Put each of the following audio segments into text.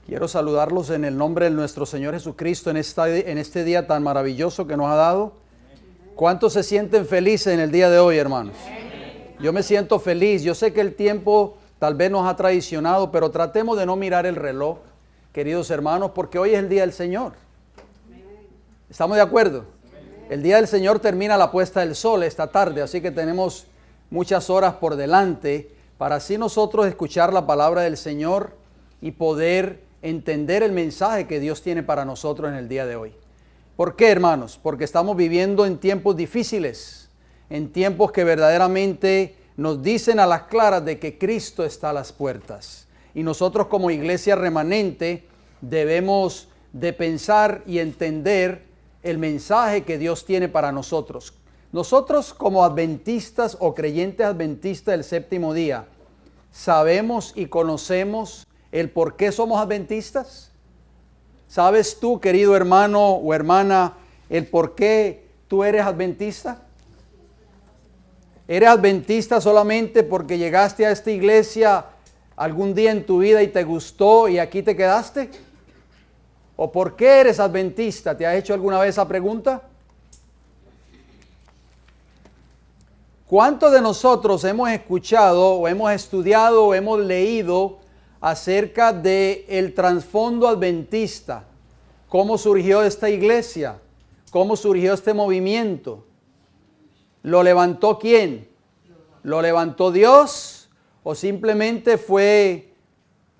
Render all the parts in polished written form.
Quiero saludarlos en el nombre de nuestro Señor Jesucristo en este día tan maravilloso que nos ha dado. ¿Cuántos se sienten felices en el día de hoy, hermanos? Yo me siento feliz. Yo sé que el tiempo tal vez nos ha traicionado, pero tratemos de no mirar el reloj, queridos hermanos, porque hoy es el día del Señor. ¿Estamos de acuerdo? El día del Señor termina la puesta del sol esta tarde, así que tenemos muchas horas por delante para así nosotros escuchar la palabra del Señor y poder entender el mensaje que Dios tiene para nosotros en el día de hoy. ¿Por qué, hermanos? Porque estamos viviendo en tiempos difíciles, en tiempos que verdaderamente nos dicen a las claras de que Cristo está a las puertas. Y nosotros como iglesia remanente debemos de pensar y entender el mensaje que Dios tiene para nosotros. Nosotros como adventistas o creyentes adventistas del séptimo día, ¿sabemos y conocemos el por qué somos adventistas? ¿Sabes tú, querido hermano o hermana, el por qué tú eres adventista? ¿Eres adventista solamente porque llegaste a esta iglesia algún día en tu vida y te gustó y aquí te quedaste? ¿O por qué eres adventista? ¿Te has hecho alguna vez esa pregunta? ¿Cuántos de nosotros hemos escuchado o hemos estudiado o hemos leído acerca del trasfondo adventista? ¿Cómo surgió esta iglesia? ¿Cómo surgió este movimiento? ¿Lo levantó quién? ¿Lo levantó Dios o simplemente fue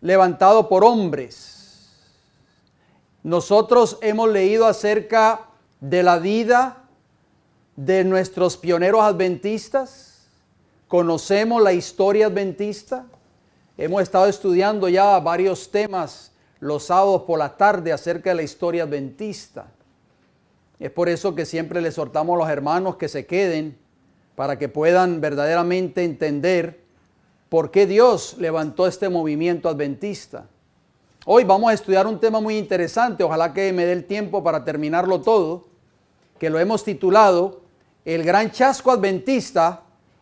levantado por hombres? Nosotros hemos leído acerca de la vida de nuestros pioneros adventistas. Conocemos la historia adventista. Hemos estado estudiando ya varios temas los sábados por la tarde acerca de la historia adventista. Es por eso que siempre les exhortamos a los hermanos que se queden para que puedan verdaderamente entender por qué Dios levantó este movimiento adventista. Hoy vamos a estudiar un tema muy interesante, ojalá que me dé el tiempo para terminarlo todo, que lo hemos titulado El Gran Chasco Adventista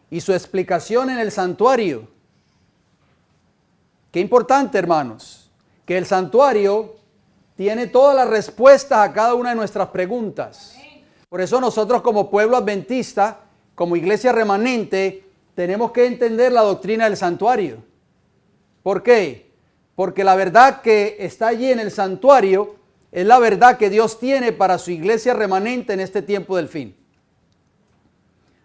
y su explicación en el santuario. Qué importante, hermanos, que el santuario tiene todas las respuestas a cada una de nuestras preguntas. Por eso nosotros como pueblo adventista, como iglesia remanente, tenemos que entender la doctrina del santuario. ¿Por qué? Porque la verdad que está allí en el santuario es la verdad que Dios tiene para su iglesia remanente en este tiempo del fin.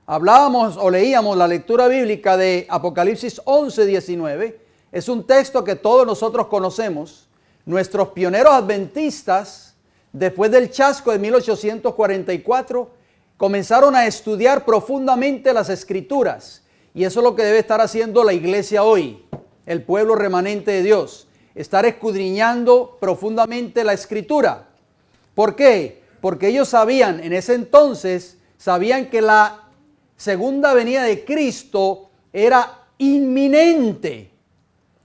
Hablábamos o leíamos la lectura bíblica de Apocalipsis 11:19. Es un texto que todos nosotros conocemos. Nuestros pioneros adventistas, después del chasco de 1844, comenzaron a estudiar profundamente las Escrituras. Y eso es lo que debe estar haciendo la iglesia hoy, el pueblo remanente de Dios. Estar escudriñando profundamente la Escritura. ¿Por qué? Porque ellos sabían, en ese entonces, sabían que la segunda venida de Cristo era inminente.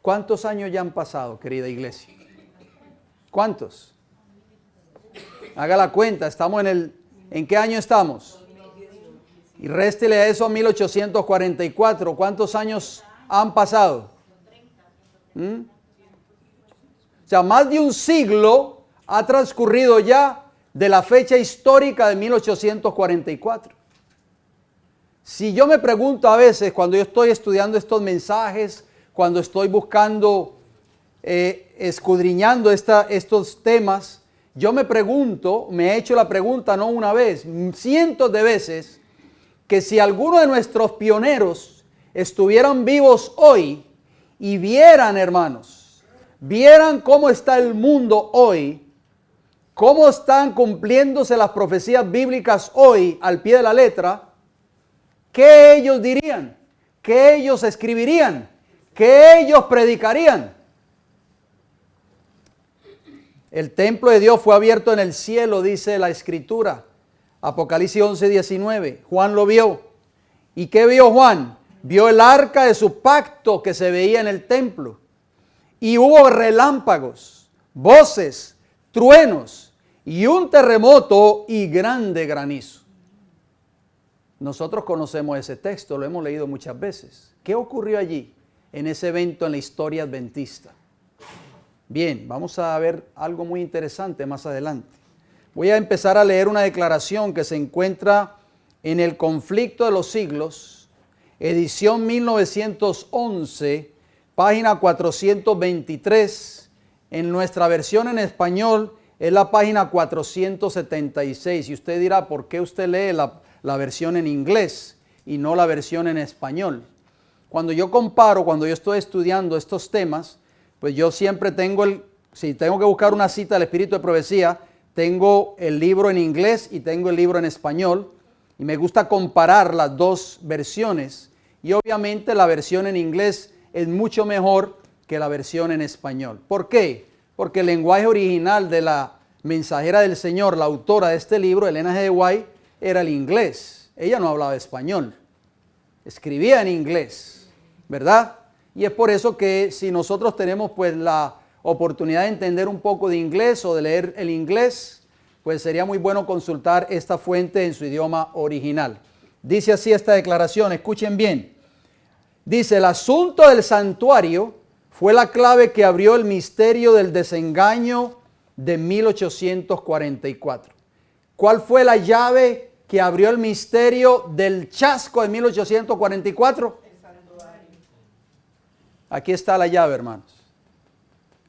¿Cuántos años ya han pasado, querida iglesia? ¿Cuántos? Haga la cuenta, estamos ¿en qué año estamos? Y réstele a eso a 1844. ¿Cuántos años han pasado? O sea, más de un siglo ha transcurrido ya de la fecha histórica de 1844. Si yo me pregunto a veces cuando yo estoy estudiando estos mensajes, cuando estoy buscando, escudriñando estos temas, yo me pregunto, me he hecho la pregunta no una vez, cientos de veces, que si alguno de nuestros pioneros estuvieran vivos hoy y vieran, hermanos, vieran cómo está el mundo hoy, cómo están cumpliéndose las profecías bíblicas hoy al pie de la letra, ¿qué ellos dirían? ¿Qué ellos escribirían? ¿Qué ellos predicarían? El templo de Dios fue abierto en el cielo, dice la Escritura. Apocalipsis 11:19. Juan lo vio. ¿Y qué vio Juan? Vio el arca de su pacto que se veía en el templo. Y hubo relámpagos, voces, truenos y un terremoto y grande granizo. Nosotros conocemos ese texto, lo hemos leído muchas veces. ¿Qué ocurrió allí en ese evento en la historia adventista? Bien, vamos a ver algo muy interesante más adelante. Voy a empezar a leer una declaración que se encuentra en El Conflicto de los Siglos, edición 1911, página 423. En nuestra versión en español es la página 476. Y usted dirá, ¿por qué usted lee la versión en inglés y no la versión en español? Cuando yo comparo, cuando yo estoy estudiando estos temas, pues yo siempre tengo si tengo que buscar una cita del Espíritu de Profecía, tengo el libro en inglés y tengo el libro en español. Y me gusta comparar las dos versiones. Y obviamente la versión en inglés es mucho mejor que la versión en español. ¿Por qué? Porque el lenguaje original de la mensajera del Señor, la autora de este libro, Elena G. de White, era el inglés. Ella no hablaba español. Escribía en inglés, ¿verdad? Y es por eso que si nosotros tenemos pues la oportunidad de entender un poco de inglés o de leer el inglés, pues sería muy bueno consultar esta fuente en su idioma original. Dice así esta declaración, escuchen bien. Dice, el asunto del santuario fue la clave que abrió el misterio del desengaño de 1844. ¿Cuál fue la llave que abrió el misterio del chasco de 1844? El santuario. Aquí está la llave, hermanos.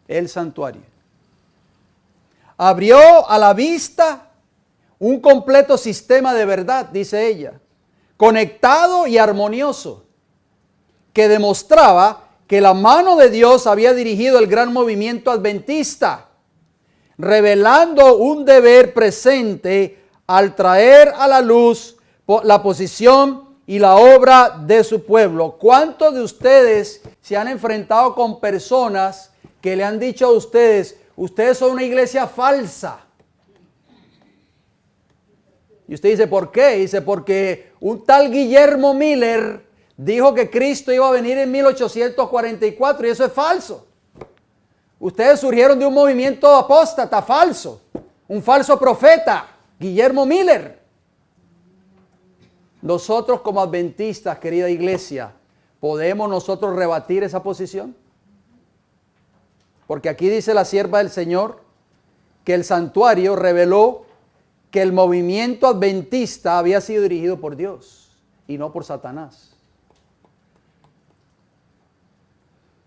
El santuario. Abrió a la vista un completo sistema de verdad, dice ella, conectado y armonioso, que demostraba que la mano de Dios había dirigido el gran movimiento adventista, revelando un deber presente al traer a la luz la posición y la obra de su pueblo. ¿Cuántos de ustedes se han enfrentado con personas que le han dicho a ustedes, ustedes son una iglesia falsa? Y usted dice, ¿por qué? Dice, porque un tal Guillermo Miller dijo que Cristo iba a venir en 1844 y eso es falso. Ustedes surgieron de un movimiento apóstata falso, un falso profeta, Guillermo Miller. Nosotros como adventistas, querida iglesia, ¿podemos nosotros rebatir esa posición? Porque aquí dice la sierva del Señor que el santuario reveló que el movimiento adventista había sido dirigido por Dios y no por Satanás.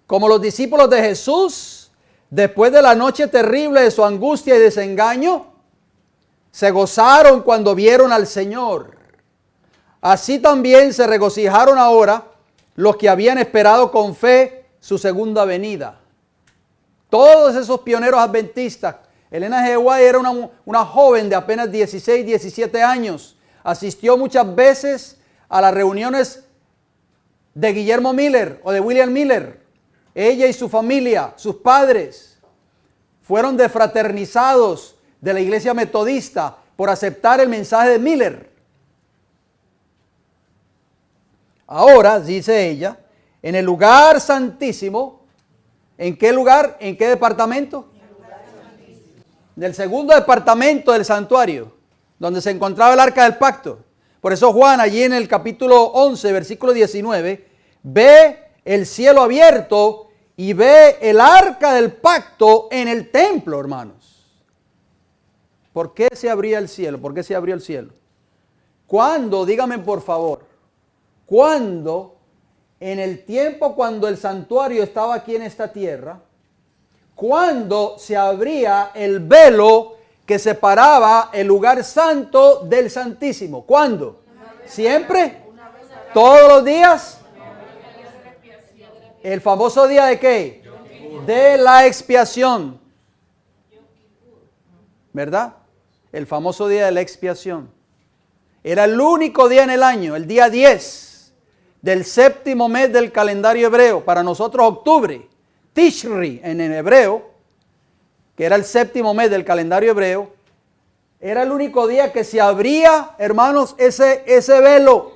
Como los discípulos de Jesús, después de la noche terrible de su angustia y desengaño, se gozaron cuando vieron al Señor. Así también se regocijaron ahora los que habían esperado con fe su segunda venida. Todos esos pioneros adventistas. Elena G. White era una joven de apenas 16, 17 años. Asistió muchas veces a las reuniones de Guillermo Miller o de William Miller. Ella y su familia, sus padres, fueron defraternizados de la iglesia metodista por aceptar el mensaje de Miller. Ahora, dice ella, en el lugar santísimo, ¿en qué lugar? ¿En qué departamento? Del segundo departamento del santuario, donde se encontraba el arca del pacto. Por eso Juan, allí en el capítulo 11, versículo 19, ve el cielo abierto y ve el arca del pacto en el templo, hermanos. ¿Por qué se abría el cielo? ¿Por qué se abrió el cielo? ¿Cuándo? Dígame por favor. ¿Cuándo? En el tiempo cuando el santuario estaba aquí en esta tierra, cuando se abría el velo que separaba el lugar santo del santísimo. ¿Cuándo? ¿Siempre? ¿Todos los días? ¿El famoso día de qué? De la expiación. ¿Verdad? El famoso día de la expiación. Era el único día en el año, el día 10 del séptimo mes del calendario hebreo. Para nosotros octubre. Tishri en el hebreo, que era el séptimo mes del calendario hebreo, era el único día que se abría, hermanos, ese velo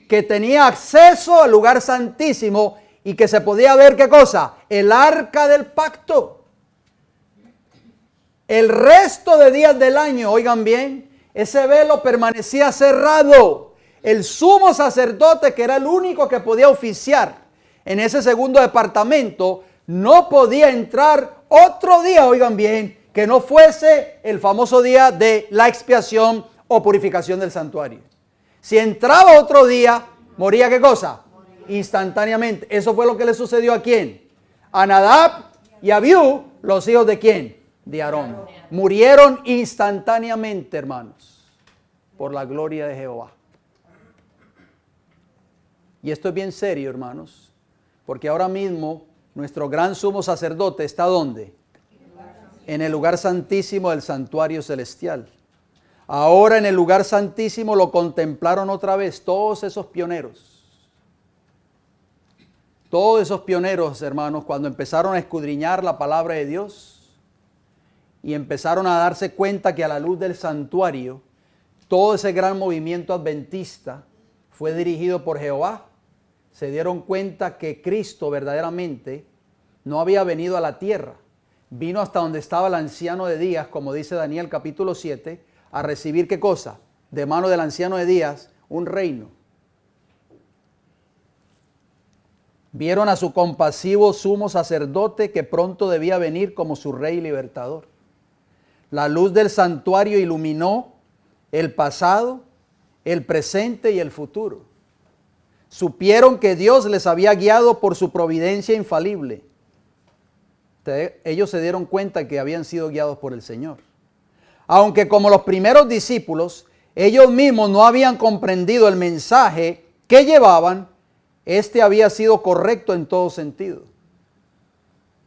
que tenía acceso al lugar santísimo y que se podía ver, ¿qué cosa? El arca del pacto. El resto de días del año, oigan bien, ese velo permanecía cerrado. El sumo sacerdote, que era el único que podía oficiar en ese segundo departamento, no podía entrar otro día, oigan bien, que no fuese el famoso día de la expiación o purificación del santuario. Si entraba otro día, moría ¿qué cosa? Instantáneamente. Eso fue lo que le sucedió a quién? A Nadab y a Abiú, los hijos de quién? De Aarón. Murieron instantáneamente, hermanos, por la gloria de Jehová. Y esto es bien serio, hermanos, porque ahora mismo nuestro gran sumo sacerdote está ¿dónde? En el lugar santísimo del santuario celestial. Ahora en el lugar santísimo lo contemplaron otra vez todos esos pioneros. Todos esos pioneros, hermanos, cuando empezaron a escudriñar la palabra de Dios y empezaron a darse cuenta que a la luz del santuario, todo ese gran movimiento adventista fue dirigido por Jehová, se dieron cuenta que Cristo verdaderamente no había venido a la tierra. Vino hasta donde estaba el anciano de días, como dice Daniel capítulo 7, a recibir ¿qué cosa? De mano del anciano de días, un reino. Vieron a su compasivo sumo sacerdote que pronto debía venir como su rey libertador. La luz del santuario iluminó el pasado, el presente y el futuro. Supieron que Dios les había guiado por su providencia infalible. Ellos se dieron cuenta que habían sido guiados por el Señor. Aunque como los primeros discípulos, ellos mismos no habían comprendido el mensaje que llevaban, este había sido correcto en todo sentido.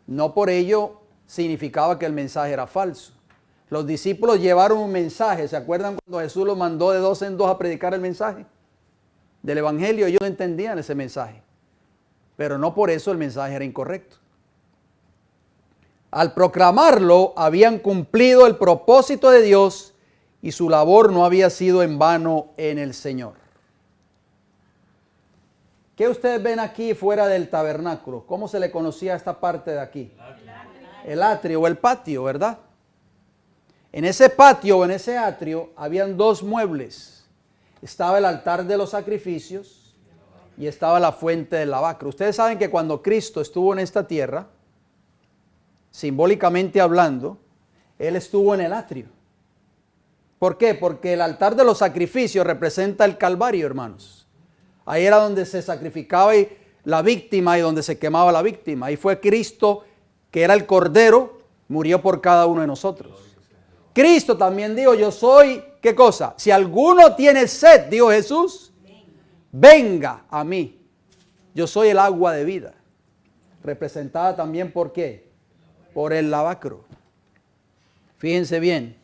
No por ello significaba que el mensaje era falso. Los discípulos llevaron un mensaje. ¿Se acuerdan cuando Jesús los mandó de dos en dos a predicar el mensaje del Evangelio? Ellos no entendían ese mensaje, pero no por eso el mensaje era incorrecto. Al proclamarlo, habían cumplido el propósito de Dios y su labor no había sido en vano en el Señor. ¿Qué ustedes ven aquí fuera del tabernáculo? ¿Cómo se le conocía a esta parte de aquí? El atrio o el patio, ¿verdad? En ese patio o en ese atrio habían dos muebles. Estaba el altar de los sacrificios y estaba la fuente del lavacro. Ustedes saben que cuando Cristo estuvo en esta tierra, simbólicamente hablando, Él estuvo en el atrio. ¿Por qué? Porque el altar de los sacrificios representa el Calvario, hermanos. Ahí era donde se sacrificaba la víctima y donde se quemaba la víctima. Ahí fue Cristo, que era el Cordero, murió por cada uno de nosotros. Cristo también dijo, yo soy, ¿qué cosa? Si alguno tiene sed, dijo Jesús, venga a mí. Yo soy el agua de vida. Representada también por ¿qué? Por el lavacro. Fíjense bien,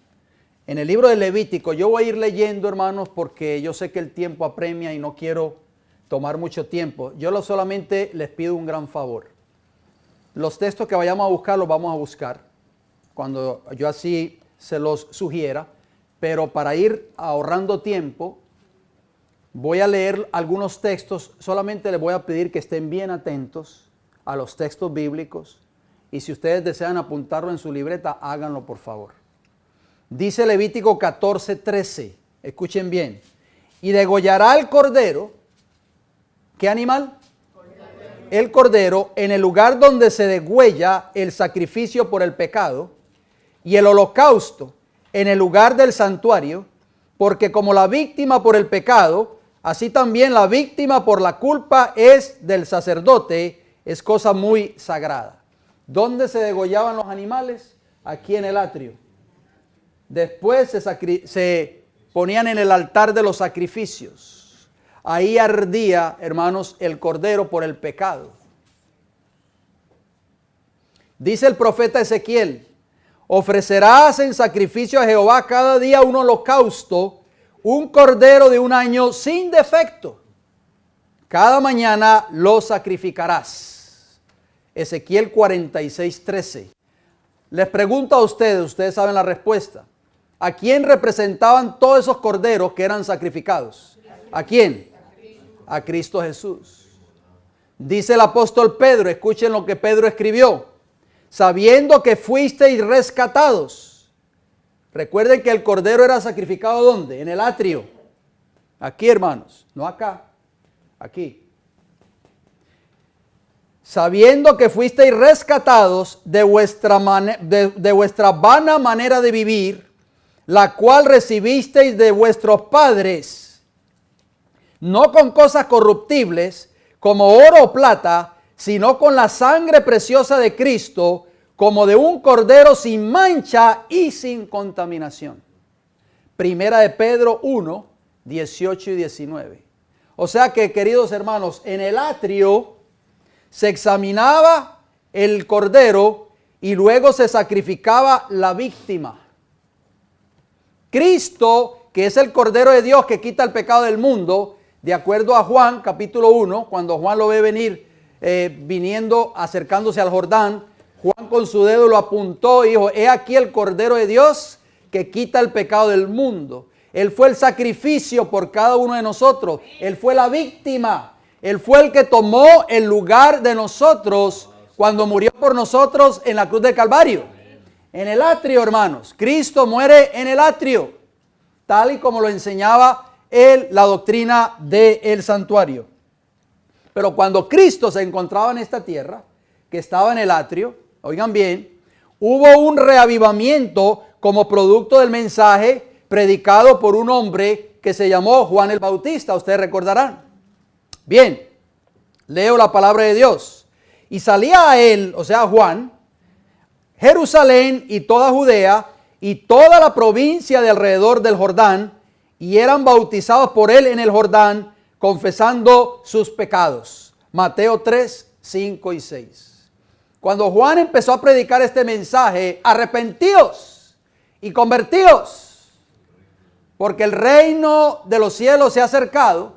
en el libro de Levítico, yo voy a ir leyendo, hermanos, porque yo sé que el tiempo apremia y no quiero tomar mucho tiempo. Yo solamente les pido un gran favor. Los textos que vayamos a buscar, los vamos a buscar, cuando yo así se los sugiera, pero para ir ahorrando tiempo, voy a leer algunos textos, solamente les voy a pedir que estén bien atentos a los textos bíblicos, y si ustedes desean apuntarlo en su libreta, háganlo por favor. Dice Levítico 14:13, escuchen bien, y degollará el cordero, ¿qué animal? El cordero, en el lugar donde se degüella el sacrificio por el pecado, y el holocausto en el lugar del santuario, porque como la víctima por el pecado, así también la víctima por la culpa es del sacerdote, es cosa muy sagrada. ¿Dónde se degollaban los animales? Aquí en el atrio. Después se ponían en el altar de los sacrificios. Ahí ardía, hermanos, el cordero por el pecado. Dice el profeta Ezequiel, ofrecerás en sacrificio a Jehová cada día un holocausto, un cordero de un año sin defecto. Cada mañana lo sacrificarás. Ezequiel 46:13. Les pregunto a ustedes saben la respuesta. ¿A quién representaban todos esos corderos que eran sacrificados? ¿A quién? A Cristo Jesús. Dice el apóstol Pedro, escuchen lo que Pedro escribió. Sabiendo que fuisteis rescatados. Recuerden que el cordero era sacrificado ¿dónde? En el atrio. Aquí, hermanos, no acá, aquí. sabiendo que fuisteis rescatados de vuestra vana manera de vivir, la cual recibisteis de vuestros padres, no con cosas corruptibles, como oro o plata, sino con la sangre preciosa de Cristo, como de un cordero sin mancha y sin contaminación. Primera de Pedro 1, 18 y 19. O sea que, queridos hermanos, en el atrio se examinaba el cordero y luego se sacrificaba la víctima. Cristo, que es el Cordero de Dios que quita el pecado del mundo, de acuerdo a Juan capítulo 1, cuando Juan lo ve venir, viniendo, acercándose al Jordán, Juan con su dedo lo apuntó y dijo, he aquí el Cordero de Dios que quita el pecado del mundo. Él fue el sacrificio por cada uno de nosotros. Él fue la víctima. Él fue el que tomó el lugar de nosotros cuando murió por nosotros en la cruz del Calvario. En el atrio, hermanos. Cristo muere en el atrio, tal y como lo enseñaba la doctrina del santuario. Pero cuando Cristo se encontraba en esta tierra, que estaba en el atrio, oigan bien, hubo un reavivamiento como producto del mensaje predicado por un hombre que se llamó Juan el Bautista, ustedes recordarán. Bien, leo la palabra de Dios. Y salía a él, o sea, Juan, Jerusalén y toda Judea y toda la provincia de alrededor del Jordán, y eran bautizados por él en el Jordán, confesando sus pecados. Mateo 3, 5 y 6. Cuando Juan empezó a predicar este mensaje, arrepentíos y convertíos, porque el reino de los cielos se ha acercado.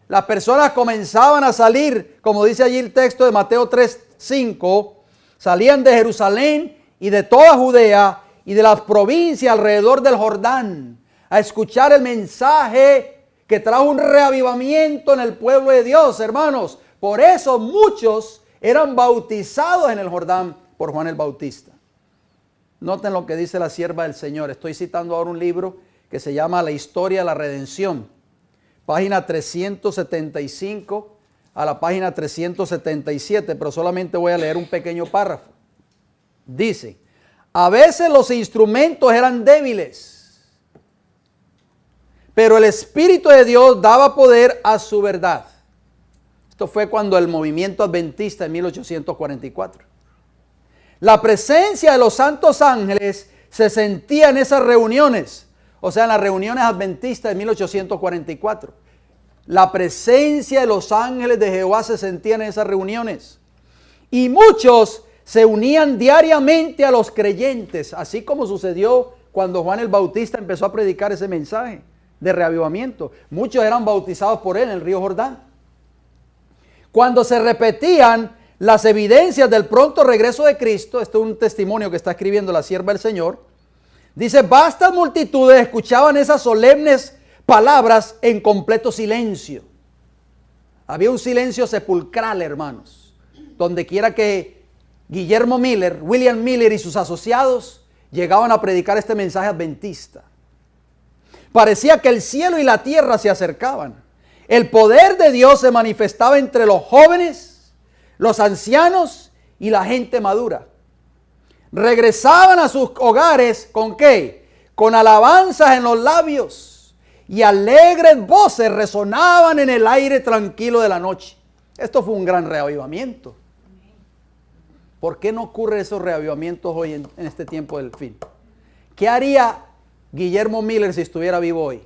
Las personas comenzaban a salir, como dice allí el texto de Mateo 3, 5, salían de Jerusalén y de toda Judea y de las provincias alrededor del Jordán a escuchar el mensaje que trajo un reavivamiento en el pueblo de Dios, hermanos. Por eso muchos eran bautizados en el Jordán por Juan el Bautista. Noten lo que dice la sierva del Señor. Estoy citando ahora un libro que se llama La Historia de la Redención. Página 375 a la página 377, pero solamente voy a leer un pequeño párrafo. Dice, a veces los instrumentos eran débiles, pero el Espíritu de Dios daba poder a su verdad. Esto fue cuando el movimiento adventista en 1844. La presencia de los santos ángeles se sentía en esas reuniones, o sea, en las reuniones adventistas de 1844. La presencia de los ángeles de Jehová se sentía en esas reuniones. Y muchos se unían diariamente a los creyentes, así como sucedió cuando Juan el Bautista empezó a predicar ese mensaje de reavivamiento. Muchos eran bautizados por él en el río Jordán. Cuando se repetían las evidencias del pronto regreso de Cristo, esto es un testimonio que está escribiendo la sierva del Señor, dice, vastas multitudes escuchaban esas solemnes palabras en completo silencio. Había un silencio sepulcral, hermanos. Donde quiera que Guillermo Miller, William Miller y sus asociados llegaban a predicar este mensaje adventista, parecía que el cielo y la tierra se acercaban. El poder de Dios se manifestaba entre los jóvenes, los ancianos y la gente madura. Regresaban a sus hogares ¿con qué? Con alabanzas en los labios y alegres voces resonaban en el aire tranquilo de la noche. Esto fue un gran reavivamiento. ¿Por qué no ocurren esos reavivamientos hoy en este tiempo del fin? ¿Qué haría Guillermo Miller si estuviera vivo hoy?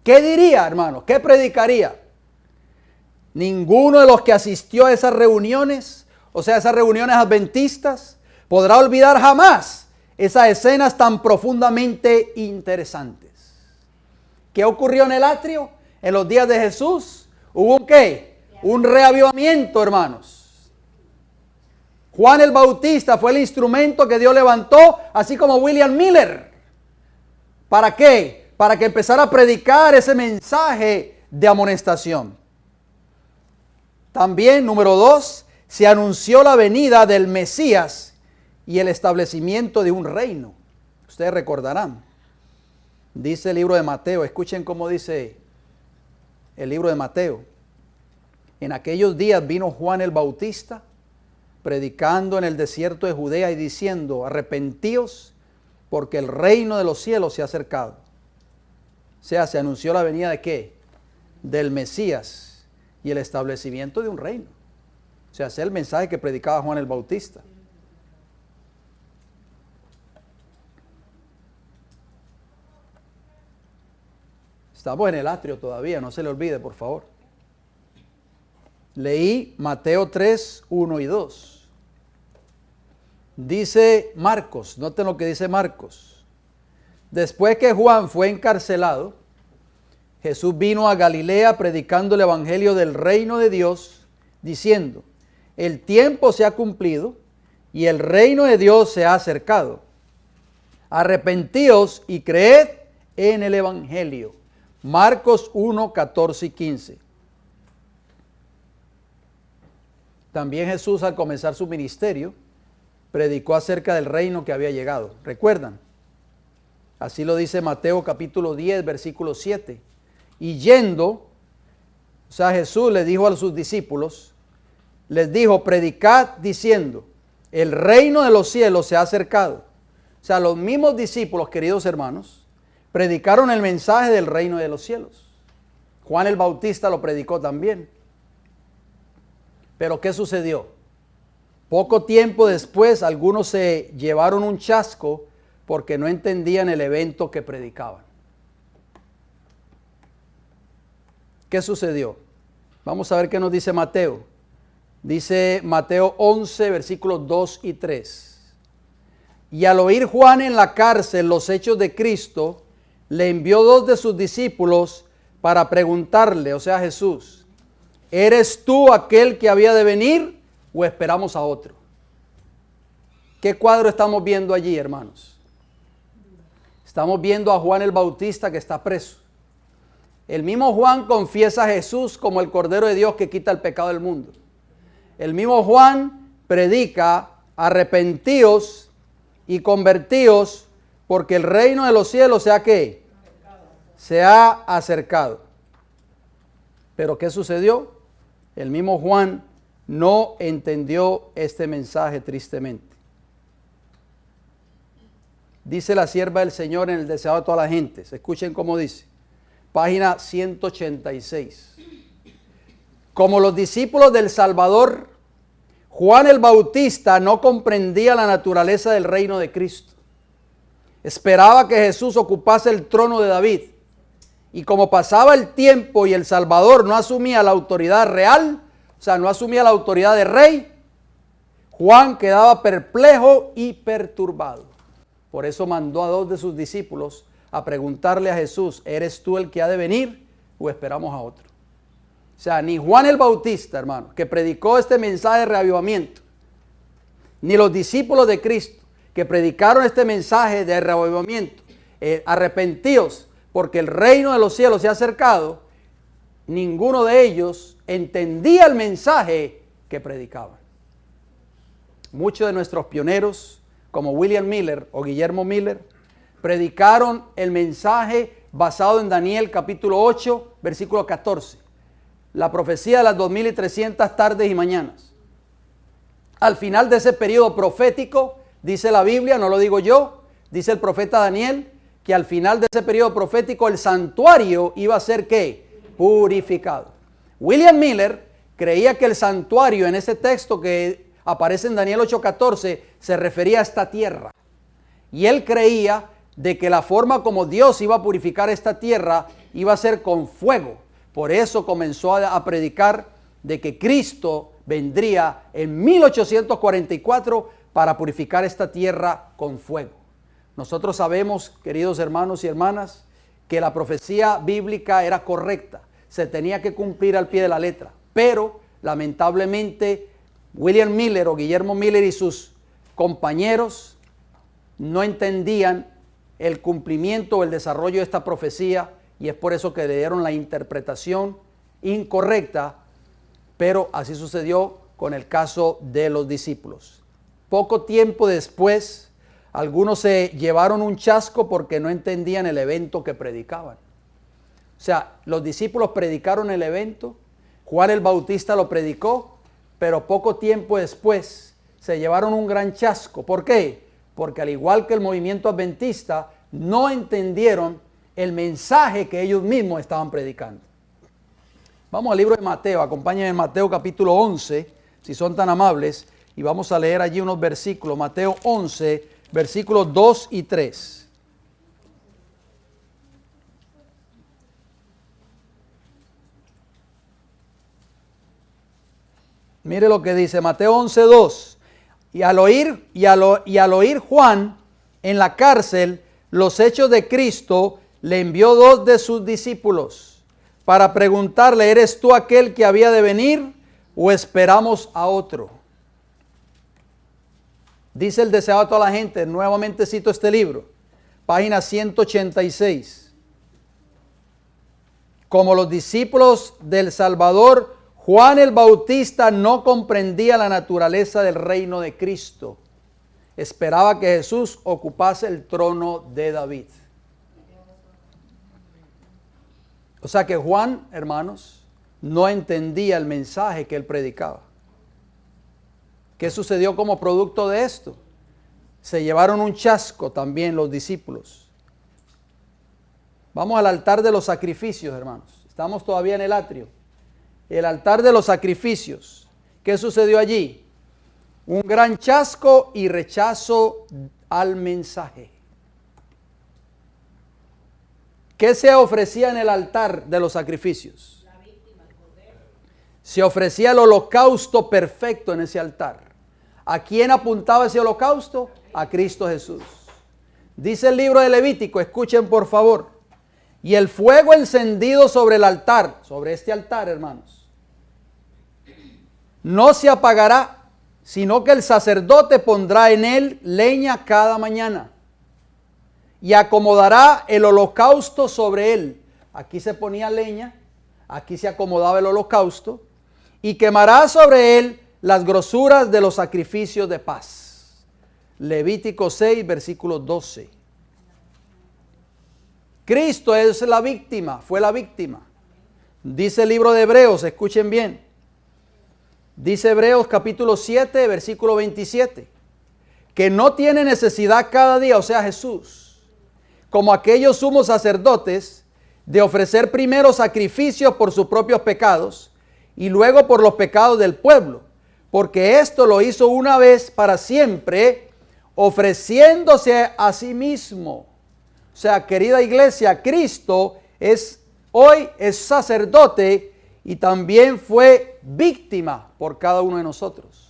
¿Qué diría, hermano? ¿Qué predicaría? Ninguno de los que asistió a esas reuniones, o sea, esas reuniones adventistas, podrá olvidar jamás esas escenas tan profundamente interesantes. ¿Qué ocurrió en el atrio? En los días de Jesús, ¿hubo un qué? Un reavivamiento, hermanos. Juan el Bautista fue el instrumento que Dios levantó, así como William Miller. ¿Para qué? Para que empezara a predicar ese mensaje de amonestación. También, número 2, se anunció la venida del Mesías y el establecimiento de un reino. Ustedes recordarán. Dice el libro de Mateo, escuchen cómo dice el libro de Mateo. En aquellos días vino Juan el Bautista, predicando en el desierto de Judea y diciendo, arrepentíos, porque el reino de los cielos se ha acercado. O sea, se anunció la venida de ¿qué? Del Mesías y el establecimiento de un reino. O sea, ese es el mensaje que predicaba Juan el Bautista. Estamos en el atrio todavía, no se le olvide, por favor. Leí Mateo 3, 1 y 2. Dice Marcos, noten lo que dice Marcos. Después que Juan fue encarcelado, Jesús vino a Galilea predicando el evangelio del reino de Dios, diciendo, el tiempo se ha cumplido y el reino de Dios se ha acercado. Arrepentíos y creed en el evangelio. Marcos 1, 14 y 15. También Jesús, al comenzar su ministerio, predicó acerca del reino que había llegado. ¿Recuerdan? Así lo dice Mateo capítulo 10, versículo 7. Y yendo, o sea, Jesús le dijo a sus discípulos, les dijo, predicad diciendo, el reino de los cielos se ha acercado. O sea, los mismos discípulos, queridos hermanos, predicaron el mensaje del reino de los cielos. Juan el Bautista lo predicó también. Pero ¿qué sucedió? Poco tiempo después, algunos se llevaron un chasco porque no entendían el evento que predicaban. ¿Qué sucedió? Vamos a ver qué nos dice Mateo. Dice Mateo 11, versículos 2 y 3. Y al oír Juan en la cárcel los hechos de Cristo, le envió 2 de sus discípulos para preguntarle, o sea, Jesús, ¿eres tú aquel que había de venir o esperamos a otro? ¿Qué cuadro estamos viendo allí, hermanos? Estamos viendo a Juan el Bautista que está preso. El mismo Juan confiesa a Jesús como el Cordero de Dios que quita el pecado del mundo. El mismo Juan predica, arrepentíos y convertíos porque el reino de los cielos se ha ¿qué? Se ha acercado. Pero ¿qué sucedió? El mismo Juan no entendió este mensaje tristemente. Dice la sierva del Señor en el deseado de todas las gentes. Escuchen cómo dice. Página 186. Como los discípulos del Salvador, Juan el Bautista no comprendía la naturaleza del reino de Cristo. Esperaba que Jesús ocupase el trono de David. Y como pasaba el tiempo y el Salvador no asumía la autoridad real, o sea, no asumía la autoridad de rey, Juan quedaba perplejo y perturbado. Por eso mandó a 2 de sus discípulos a preguntarle a Jesús, ¿eres tú el que ha de venir o esperamos a otro? O sea, ni Juan el Bautista, hermano, que predicó este mensaje de reavivamiento, ni los discípulos de Cristo que predicaron este mensaje de reavivamiento, arrepentíos, porque el reino de los cielos se ha acercado, ninguno de ellos entendía el mensaje que predicaban. Muchos de nuestros pioneros, como William Miller o Guillermo Miller, predicaron el mensaje basado en Daniel capítulo 8, versículo 14. La profecía de las 2300 tardes y mañanas. Al final de ese periodo profético, dice la Biblia, no lo digo yo, dice el profeta Daniel, que al final de ese periodo profético el santuario iba a ser ¿qué? Purificado. William Miller creía que el santuario en ese texto que aparece en Daniel 8:14 se refería a esta tierra. Y él creía de que la forma como Dios iba a purificar esta tierra iba a ser con fuego. Por eso comenzó a predicar de que Cristo vendría en 1844 para purificar esta tierra con fuego. Nosotros sabemos, queridos hermanos y hermanas, que la profecía bíblica era correcta, se tenía que cumplir al pie de la letra, pero lamentablemente William Miller o Guillermo Miller y sus compañeros no entendían el cumplimiento o el desarrollo de esta profecía y es por eso que le dieron la interpretación incorrecta, pero así sucedió con el caso de los discípulos. Poco tiempo después, algunos se llevaron un chasco porque no entendían el evento que predicaban. O sea, los discípulos predicaron el evento, Juan el Bautista lo predicó, pero poco tiempo después se llevaron un gran chasco. ¿Por qué? Porque al igual que el movimiento adventista, no entendieron el mensaje que ellos mismos estaban predicando. Vamos al libro de Mateo, acompáñenme en Mateo capítulo 11, si son tan amables, y vamos a leer allí unos versículos. Mateo 11, versículos 2 y 3. Mire lo que dice Mateo 11, 2. Y al oír Juan en la cárcel los hechos de Cristo, le envió 2 de sus discípulos para preguntarle, ¿eres tú aquel que había de venir o esperamos a otro? Dice el deseado a toda la gente, nuevamente cito este libro, página 186. Como los discípulos del Salvador, Juan el Bautista no comprendía la naturaleza del reino de Cristo. Esperaba que Jesús ocupase el trono de David. O sea que Juan, hermanos, no entendía el mensaje que él predicaba. ¿Qué sucedió como producto de esto? Se llevaron un chasco también los discípulos. Vamos al altar de los sacrificios, hermanos. Estamos todavía en el atrio. El altar de los sacrificios. ¿Qué sucedió allí? Un gran chasco y rechazo al mensaje. ¿Qué se ofrecía en el altar de los sacrificios? Se ofrecía el holocausto perfecto en ese altar. ¿A quién apuntaba ese holocausto? A Cristo Jesús. Dice el libro de Levítico, escuchen por favor. Y el fuego encendido sobre el altar, sobre este altar, hermanos, no se apagará, sino que el sacerdote pondrá en él leña cada mañana y acomodará el holocausto sobre él. Aquí se ponía leña, aquí se acomodaba el holocausto y quemará sobre él las grosuras de los sacrificios de paz. Levítico 6, versículo 12. Cristo es la víctima, fue la víctima. Dice el libro de Hebreos, escuchen bien. Dice Hebreos capítulo 7, versículo 27, que no tiene necesidad cada día, o sea Jesús, como aquellos sumos sacerdotes, de ofrecer primero sacrificios por sus propios pecados y luego por los pecados del pueblo, porque esto lo hizo una vez para siempre, ofreciéndose a sí mismo. O sea, querida iglesia, Cristo hoy es sacerdote y también fue víctima por cada uno de nosotros.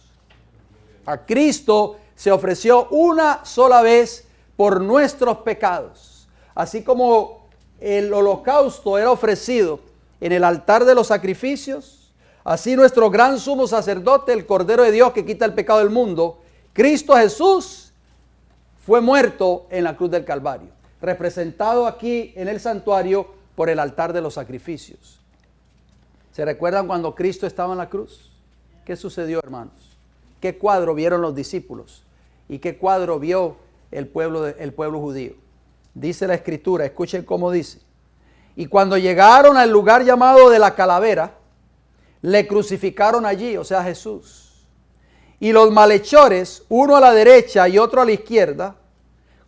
A Cristo se ofreció una sola vez por nuestros pecados. Así como el holocausto era ofrecido en el altar de los sacrificios, así nuestro gran sumo sacerdote, el Cordero de Dios que quita el pecado del mundo, Cristo Jesús, fue muerto en la cruz del Calvario, representado aquí en el santuario por el altar de los sacrificios. ¿Se recuerdan cuando Cristo estaba en la cruz? ¿Qué sucedió, hermanos? ¿Qué cuadro vieron los discípulos? ¿Y qué cuadro vio el pueblo judío? Dice la Escritura, escuchen cómo dice. Y cuando llegaron al lugar llamado de la calavera, le crucificaron allí, o sea Jesús. Y los malhechores, uno a la derecha y otro a la izquierda,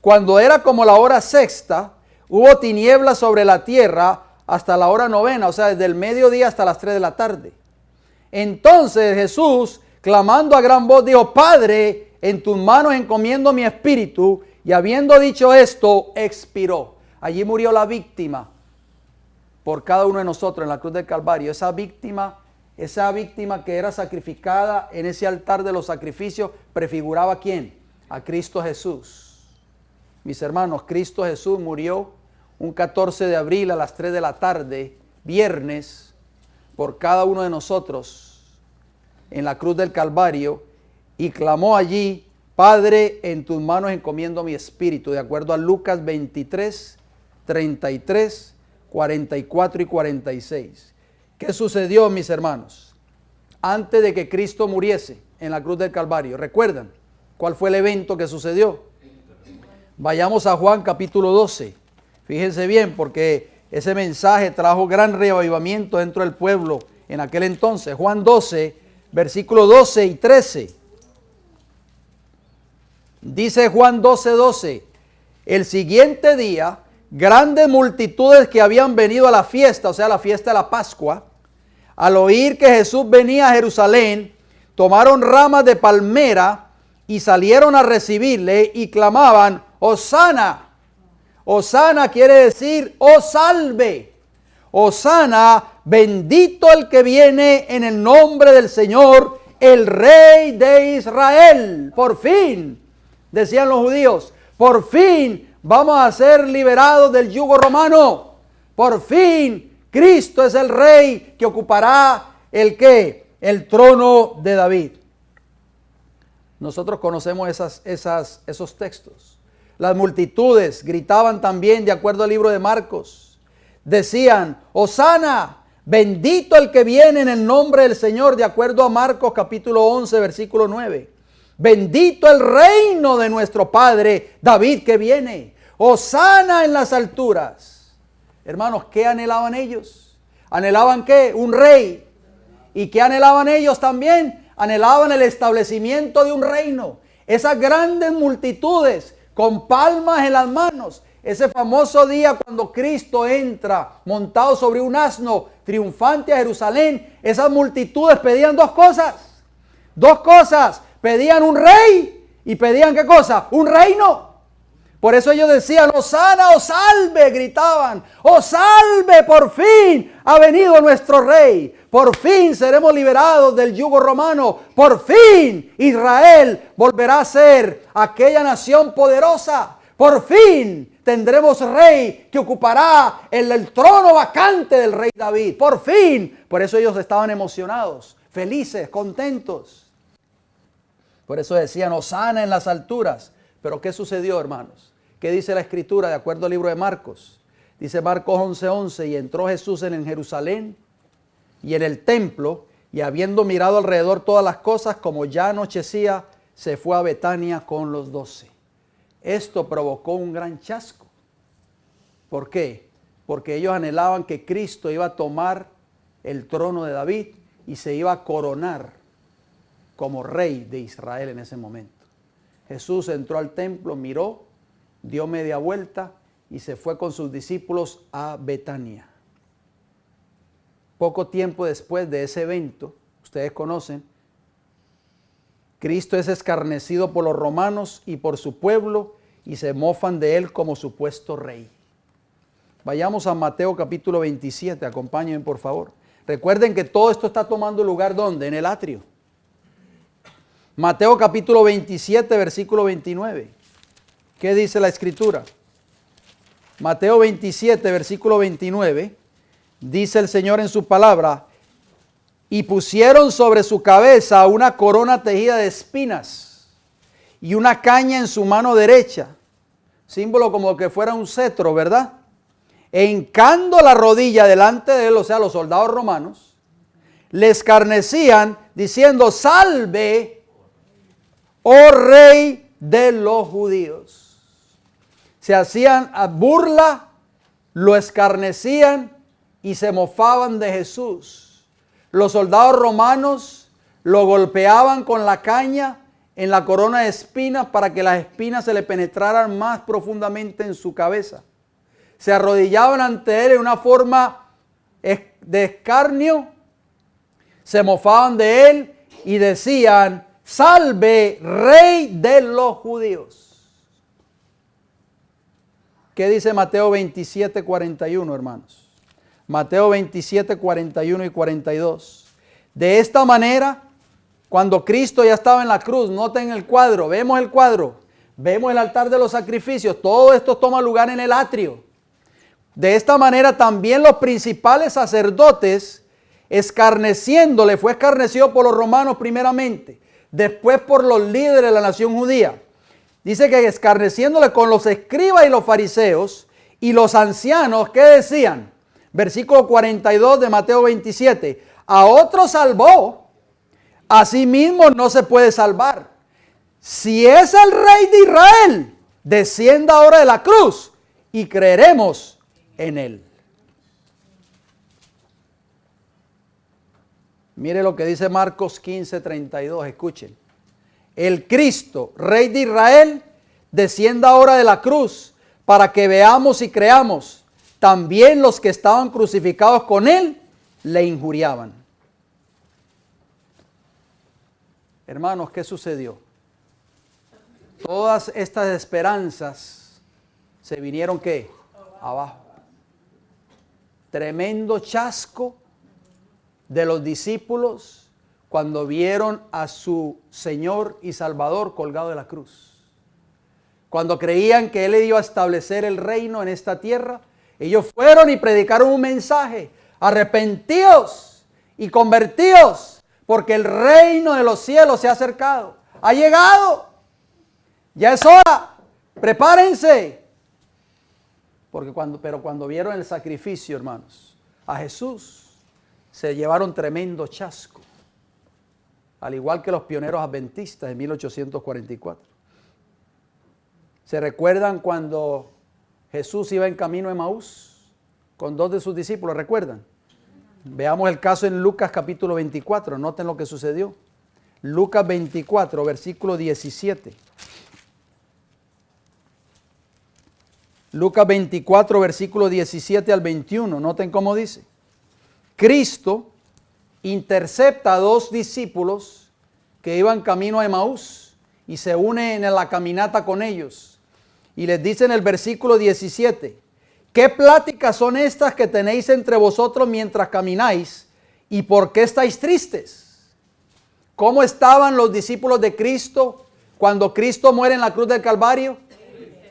cuando era como la hora sexta, hubo tinieblas sobre la tierra hasta la hora novena, o sea, desde el mediodía hasta las 3 de la tarde. Entonces Jesús, clamando a gran voz, dijo, Padre, en tus manos encomiendo mi espíritu, y habiendo dicho esto, expiró. Allí murió la víctima por cada uno de nosotros en la cruz del Calvario. Esa víctima que era sacrificada en ese altar de los sacrificios, prefiguraba ¿a quién? A Cristo Jesús. Mis hermanos, Cristo Jesús murió un 14 de abril a las 3 de la tarde, viernes, por cada uno de nosotros en la cruz del Calvario, y clamó allí, Padre, en tus manos encomiendo mi espíritu, de acuerdo a Lucas 23, 33, 44 y 46. ¿Qué sucedió, mis hermanos? Antes de que Cristo muriese en la cruz del Calvario, ¿recuerdan cuál fue el evento que sucedió? Vayamos a Juan capítulo 12. Fíjense bien, porque ese mensaje trajo gran reavivamiento dentro del pueblo en aquel entonces. Juan 12, versículos 12 y 13. Dice Juan 12, 12. El siguiente día, grandes multitudes que habían venido a la fiesta, o sea, la fiesta de la Pascua, al oír que Jesús venía a Jerusalén, tomaron ramas de palmera y salieron a recibirle y clamaban, Hosana. Hosana quiere decir, oh salve. Hosana, bendito el que viene en el nombre del Señor, el Rey de Israel. Por fin, decían los judíos, por fin vamos a ser liberados del yugo romano. Por fin, Cristo es el Rey que ocupará ¿el qué? El trono de David. Nosotros conocemos esos textos. Las multitudes gritaban también, de acuerdo al libro de Marcos. Decían, Hosana, bendito el que viene en el nombre del Señor, de acuerdo a Marcos capítulo 11, versículo 9. Bendito el reino de nuestro Padre David que viene. Hosana en las alturas. Hermanos, ¿qué anhelaban ellos? ¿Anhelaban qué? Un rey. ¿Y qué anhelaban ellos también? Anhelaban el establecimiento de un reino. Esas grandes multitudes con palmas en las manos. Ese famoso día cuando Cristo entra montado sobre un asno triunfante a Jerusalén, esas multitudes pedían dos cosas. Dos cosas. Pedían un rey y pedían ¿qué cosa? Un reino. Por eso ellos decían, Hosana, oh salve, gritaban, oh salve, por fin ha venido nuestro rey. Por fin seremos liberados del yugo romano. Por fin Israel volverá a ser aquella nación poderosa. Por fin tendremos rey que ocupará el trono vacante del rey David. Por fin. Por eso ellos estaban emocionados, felices, contentos. Por eso decían, Hosana en las alturas. Pero ¿qué sucedió, hermanos? ¿Qué dice la Escritura de acuerdo al libro de Marcos? Dice Marcos 11:11, y entró Jesús en Jerusalén y en el templo, y habiendo mirado alrededor todas las cosas, como ya anochecía, se fue a Betania con los 12. Esto provocó un gran chasco. ¿Por qué? Porque ellos anhelaban que Cristo iba a tomar el trono de David y se iba a coronar como rey de Israel en ese momento. Jesús entró al templo, miró, dio media vuelta y se fue con sus discípulos a Betania. Poco tiempo después de ese evento, ustedes conocen, Cristo es escarnecido por los romanos y por su pueblo y se mofan de él como supuesto rey. Vayamos a Mateo capítulo 27, acompáñenme por favor. Recuerden que todo esto está tomando lugar ¿dónde? En el atrio. Mateo capítulo 27, versículo 29. ¿Qué dice la Escritura? Mateo 27, versículo 29. Dice el Señor en su palabra, y pusieron sobre su cabeza una corona tejida de espinas y una caña en su mano derecha, símbolo como que fuera un cetro, ¿verdad? E hincando la rodilla delante de él, o sea, los soldados romanos, le escarnecían diciendo, salve, oh rey de los judíos. Se hacían a burla, lo escarnecían y se mofaban de Jesús. Los soldados romanos lo golpeaban con la caña en la corona de espinas para que las espinas se le penetraran más profundamente en su cabeza. Se arrodillaban ante él en una forma de escarnio, se mofaban de él y decían, salve, rey de los judíos. ¿Qué dice Mateo 27, 41, hermanos? Mateo 27, 41 y 42. De esta manera, cuando Cristo ya estaba en la cruz, noten el cuadro, vemos el cuadro, vemos el altar de los sacrificios, todo esto toma lugar en el atrio. De esta manera también los principales sacerdotes, escarneciéndole, fue escarnecido por los romanos primeramente, después por los líderes de la nación judía. Dice que escarneciéndole con los escribas y los fariseos y los ancianos, ¿qué decían? Versículo 42 de Mateo 27. A otro salvó, a sí mismo no se puede salvar. Si es el rey de Israel, descienda ahora de la cruz y creeremos en él. Mire lo que dice Marcos 15:32, escuchen. El Cristo, Rey de Israel, descienda ahora de la cruz para que veamos y creamos. También los que estaban crucificados con él le injuriaban. Hermanos, ¿qué sucedió? Todas estas esperanzas se vinieron, ¿qué? Abajo. Tremendo chasco de los discípulos cuando vieron a su Señor y Salvador colgado de la cruz. Cuando creían que Él iba a establecer el reino en esta tierra, ellos fueron y predicaron un mensaje: arrepentíos y convertíos, porque el reino de los cielos se ha acercado, ha llegado, ya es hora, prepárense. Pero cuando vieron el sacrificio, hermanos, a Jesús, se llevaron tremendo chasco, al igual que los pioneros adventistas en 1844. ¿Se recuerdan cuando Jesús iba en camino a Emaús con 2 de sus discípulos? ¿Recuerdan? Veamos el caso en Lucas capítulo 24. Noten lo que sucedió. Lucas 24, versículo 17. Lucas 24, versículo 17 al 21. Noten cómo dice. Cristo intercepta a 2 discípulos que iban camino a Emaús y se une en la caminata con ellos. Y les dice en el versículo 17, ¿qué pláticas son estas que tenéis entre vosotros mientras camináis? ¿Y por qué estáis tristes? ¿Cómo estaban los discípulos de Cristo cuando Cristo muere en la cruz del Calvario?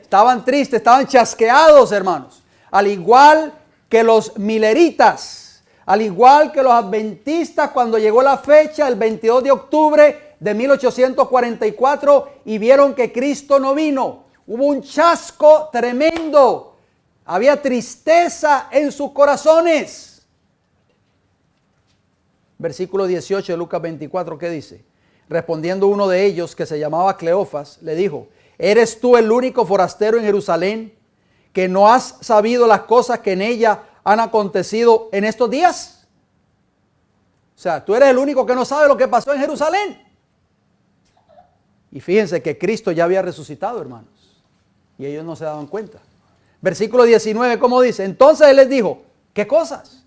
Estaban tristes, estaban chasqueados, hermanos. Al igual que los mileritas, al igual que los adventistas cuando llegó la fecha, el 22 de octubre de 1844, y vieron que Cristo no vino. Hubo un chasco tremendo. Había tristeza en sus corazones. Versículo 18 de Lucas 24, ¿qué dice? Respondiendo uno de ellos, que se llamaba Cleofas, le dijo: ¿eres tú el único forastero en Jerusalén que no has sabido las cosas que en ella han acontecido en estos días? O sea, tú eres el único que no sabe lo que pasó en Jerusalén. Y fíjense que Cristo ya había resucitado, hermanos. Y ellos no se daban cuenta. Versículo 19, ¿cómo dice? Entonces Él les dijo, ¿qué cosas?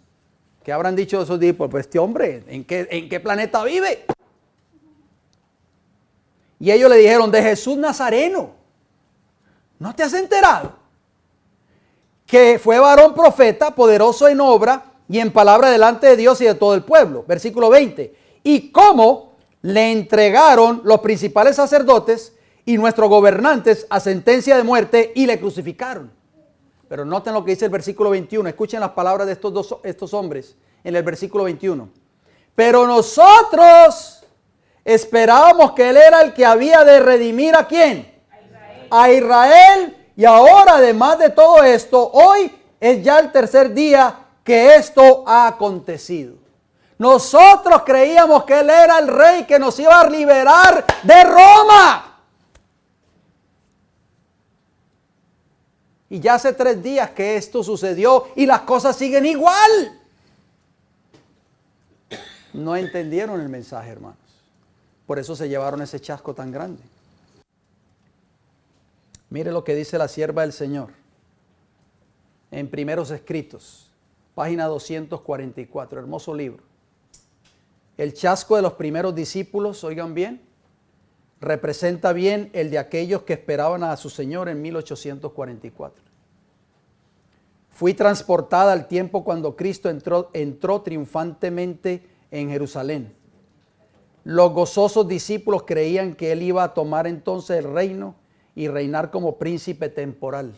¿Qué habrán dicho esos discípulos? Pues este hombre, ¿en qué planeta vive? Y ellos le dijeron, de Jesús Nazareno. ¿No te has enterado? Que fue varón profeta, poderoso en obra y en palabra delante de Dios y de todo el pueblo. Versículo 20. Y cómo le entregaron los principales sacerdotes y nuestros gobernantes a sentencia de muerte y le crucificaron. Pero noten lo que dice el versículo 21. Escuchen las palabras de estos hombres en el versículo 21. Pero nosotros esperábamos que Él era el que había de redimir ¿a quién? A Israel. Y ahora, además de todo esto, hoy es ya el 3er día que esto ha acontecido. Nosotros creíamos que Él era el rey que nos iba a liberar de Roma. Y ya hace 3 días que esto sucedió y las cosas siguen igual. No entendieron el mensaje, hermanos. Por eso se llevaron ese chasco tan grande. Mire lo que dice la sierva del Señor en Primeros Escritos, página 244, hermoso libro. El chasco de los primeros discípulos, oigan bien, representa bien el de aquellos que esperaban a su Señor en 1844. Fui transportada al tiempo cuando Cristo entró triunfantemente en Jerusalén. Los gozosos discípulos creían que Él iba a tomar entonces el reino y reinar como príncipe temporal.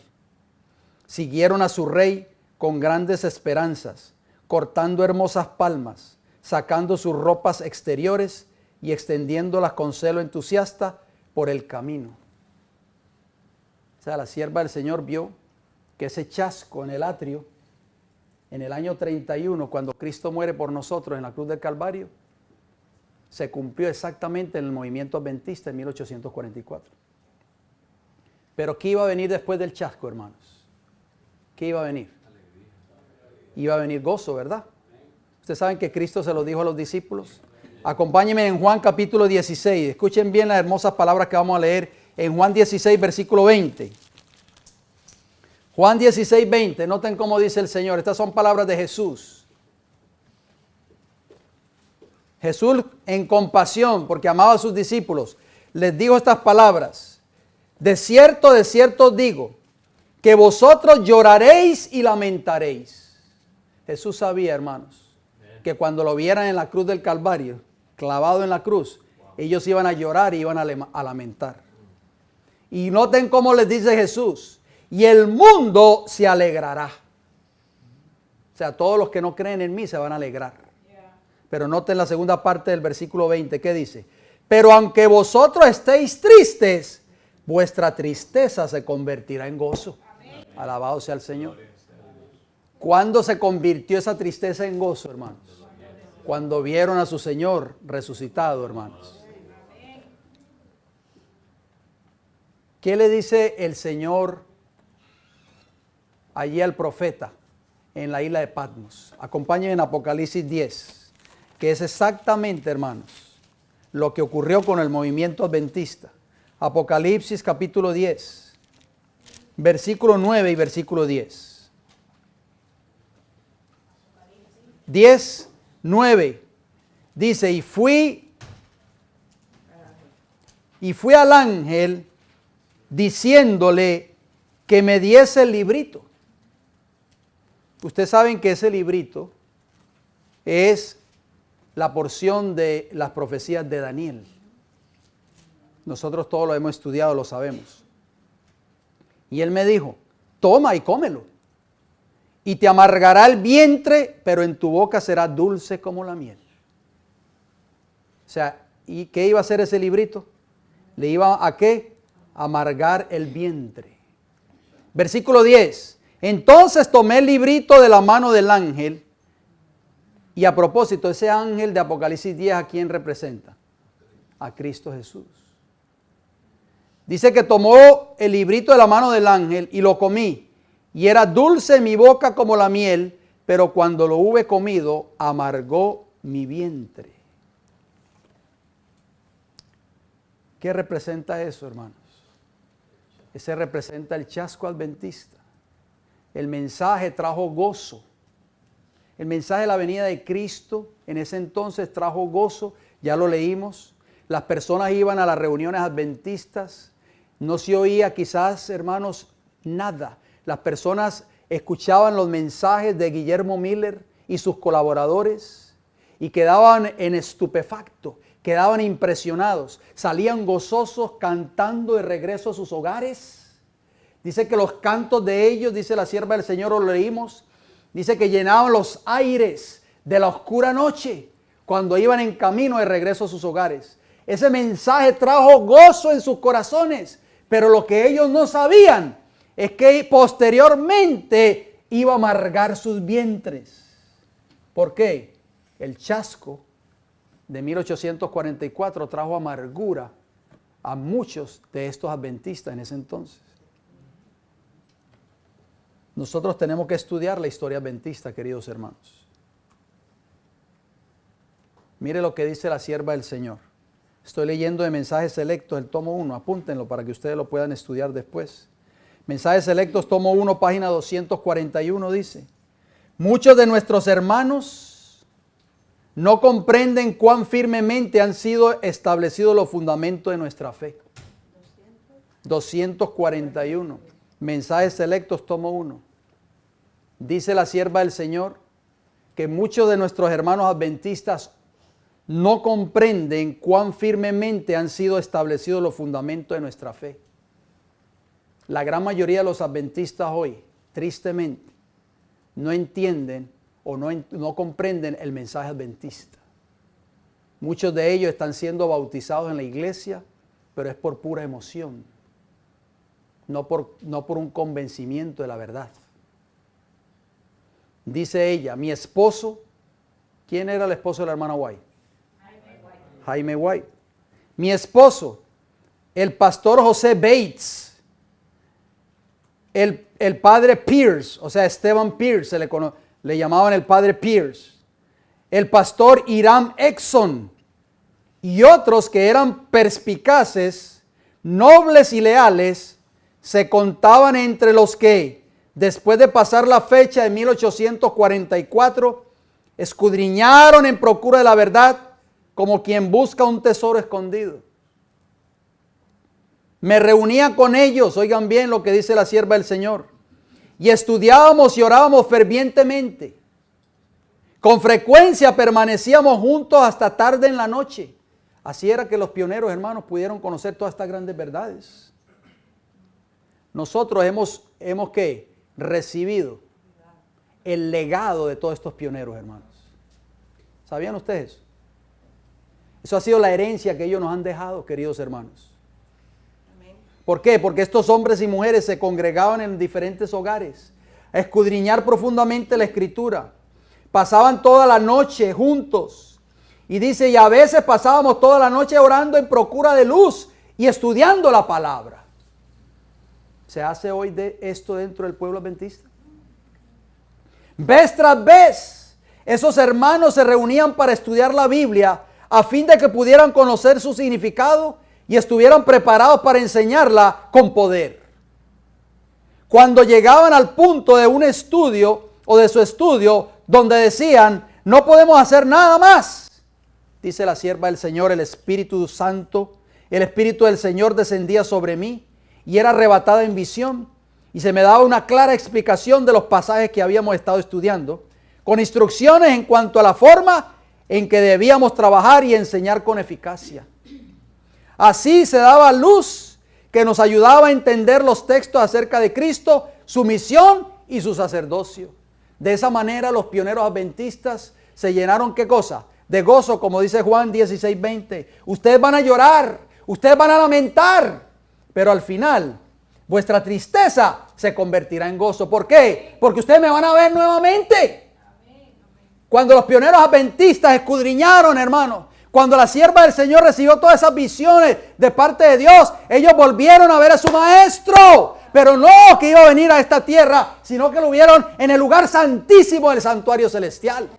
Siguieron a su rey con grandes esperanzas, cortando hermosas palmas, sacando sus ropas exteriores y extendiéndolas con celo entusiasta por el camino. O sea, la sierva del Señor vio que ese chasco en el atrio, en el año 31, cuando Cristo muere por nosotros en la cruz del Calvario, se cumplió exactamente en el movimiento adventista en 1844. Pero ¿qué iba a venir después del chasco, hermanos? ¿Qué iba a venir? Iba a venir gozo, ¿verdad? Ustedes saben que Cristo se lo dijo a los discípulos. Acompáñenme en Juan capítulo 16. Escuchen bien las hermosas palabras que vamos a leer en Juan 16, versículo 20. Juan 16, 20. Noten cómo dice el Señor. Estas son palabras de Jesús. Jesús, en compasión, porque amaba a sus discípulos, les dijo estas palabras. De cierto os digo, que vosotros lloraréis y lamentaréis. Jesús sabía, hermanos, que cuando lo vieran en la cruz del Calvario, clavado en la cruz, ellos iban a llorar y iban a lamentar. Y noten cómo les dice Jesús, y el mundo se alegrará. O sea, todos los que no creen en mí se van a alegrar. Pero noten la segunda parte del versículo 20, ¿qué dice? Pero aunque vosotros estéis tristes, vuestra tristeza se convertirá en gozo. Alabado sea el Señor. ¿Cuándo se convirtió esa tristeza en gozo, hermanos? Cuando vieron a su Señor resucitado, hermanos. ¿Qué le dice el Señor allí al profeta en la isla de Patmos? Acompáñenme en Apocalipsis 10, que es exactamente, hermanos, lo que ocurrió con el movimiento adventista. Apocalipsis capítulo 10, versículo 9 y versículo 10. 10, 9. Dice, y fui al ángel diciéndole que me diese el librito. Ustedes saben que ese librito es la porción de las profecías de Daniel. Nosotros todos lo hemos estudiado, lo sabemos. Y él me dijo, toma y cómelo. Y te amargará el vientre, pero en tu boca será dulce como la miel. O sea, ¿y qué iba a hacer ese librito? Le iba a ¿qué? Amargar el vientre. Versículo 10. Entonces tomé el librito de la mano del ángel. Y a propósito, ese ángel de Apocalipsis 10, ¿a quién representa? A Cristo Jesús. Dice que tomó el librito de la mano del ángel y lo comí. Y era dulce en mi boca como la miel, pero cuando lo hube comido, amargó mi vientre. ¿Qué representa eso, hermanos? Ese representa el chasco adventista. El mensaje trajo gozo. El mensaje de la venida de Cristo en ese entonces trajo gozo, ya lo leímos. Las personas iban a las reuniones adventistas, no se oía quizás, hermanos, nada. Las personas escuchaban los mensajes de Guillermo Miller y sus colaboradores y quedaban en estupefacto, quedaban impresionados, salían gozosos cantando de regreso a sus hogares. Dice que los cantos de ellos, dice la sierva del Señor, lo leímos, dice que llenaban los aires de la oscura noche cuando iban en camino de regreso a sus hogares. Ese mensaje trajo gozo en sus corazones, pero lo que ellos no sabían es que posteriormente iba a amargar sus vientres. ¿Por qué? El chasco de 1844 trajo amargura a muchos de estos adventistas en ese entonces. Nosotros tenemos que estudiar la historia adventista, queridos hermanos. Mire lo que dice la sierva del Señor. Estoy leyendo de Mensajes Selectos, el tomo 1. Apúntenlo para que ustedes lo puedan estudiar después. Mensajes Selectos, tomo 1, página 241, dice: muchos de nuestros hermanos no comprenden cuán firmemente han sido establecidos los fundamentos de nuestra fe. 241. Mensajes Selectos, tomo 1. Dice la sierva del Señor que muchos de nuestros hermanos adventistas no comprenden cuán firmemente han sido establecidos los fundamentos de nuestra fe. La gran mayoría de los adventistas hoy, tristemente, no entienden o no comprenden el mensaje adventista. Muchos de ellos están siendo bautizados en la iglesia, pero es por pura emoción, no por un convencimiento de la verdad. Dice ella, mi esposo, ¿quién era el esposo de la hermana White? Jaime White. Mi esposo, el pastor José Bates, el padre Pierce, o sea, Esteban Pierce, le llamaban el padre Pierce. el pastor Hiram Exxon y otros que eran perspicaces, nobles y leales, se contaban entre los que, después de pasar la fecha de 1844, escudriñaron en procura de la verdad como quien busca un tesoro escondido. Me reunía con ellos, oigan bien lo que dice la sierva del Señor, y estudiábamos y orábamos fervientemente. Con frecuencia permanecíamos juntos hasta tarde en la noche. Así era que los pioneros, hermanos, pudieron conocer todas estas grandes verdades. Nosotros hemos ¿qué? Recibido el legado de todos estos pioneros, hermanos. ¿Sabían ustedes? Eso ha sido la herencia que ellos nos han dejado, queridos hermanos. ¿Por qué? Porque estos hombres y mujeres se congregaban en diferentes hogares a escudriñar profundamente la Escritura. Pasaban toda la noche juntos. Y dice, y a veces pasábamos toda la noche orando en procura de luz y estudiando la palabra. ¿Se hace hoy de esto dentro del pueblo adventista? Vez tras vez, esos hermanos se reunían para estudiar la Biblia a fin de que pudieran conocer su significado y estuvieran preparados para enseñarla con poder. Cuando llegaban al punto de un estudio o de su estudio donde decían, no podemos hacer nada más, dice la sierva del Señor, el Espíritu Santo, el Espíritu del Señor descendía sobre mí y era arrebatada en visión y se me daba una clara explicación de los pasajes que habíamos estado estudiando, con instrucciones en cuanto a la forma en que debíamos trabajar y enseñar con eficacia. Así se daba luz que nos ayudaba a entender los textos acerca de Cristo, su misión y su sacerdocio. De esa manera los pioneros adventistas se llenaron, ¿qué cosa? De gozo, como dice Juan 16:20. Ustedes van a llorar, ustedes van a lamentar, pero al final vuestra tristeza se convertirá en gozo. ¿Por qué? Porque ustedes me van a ver nuevamente. Cuando los pioneros adventistas escudriñaron, hermanos, cuando la sierva del Señor recibió todas esas visiones de parte de Dios, ellos volvieron a ver a su maestro. Pero no que iba a venir a esta tierra, sino que lo vieron en el lugar santísimo del santuario celestial.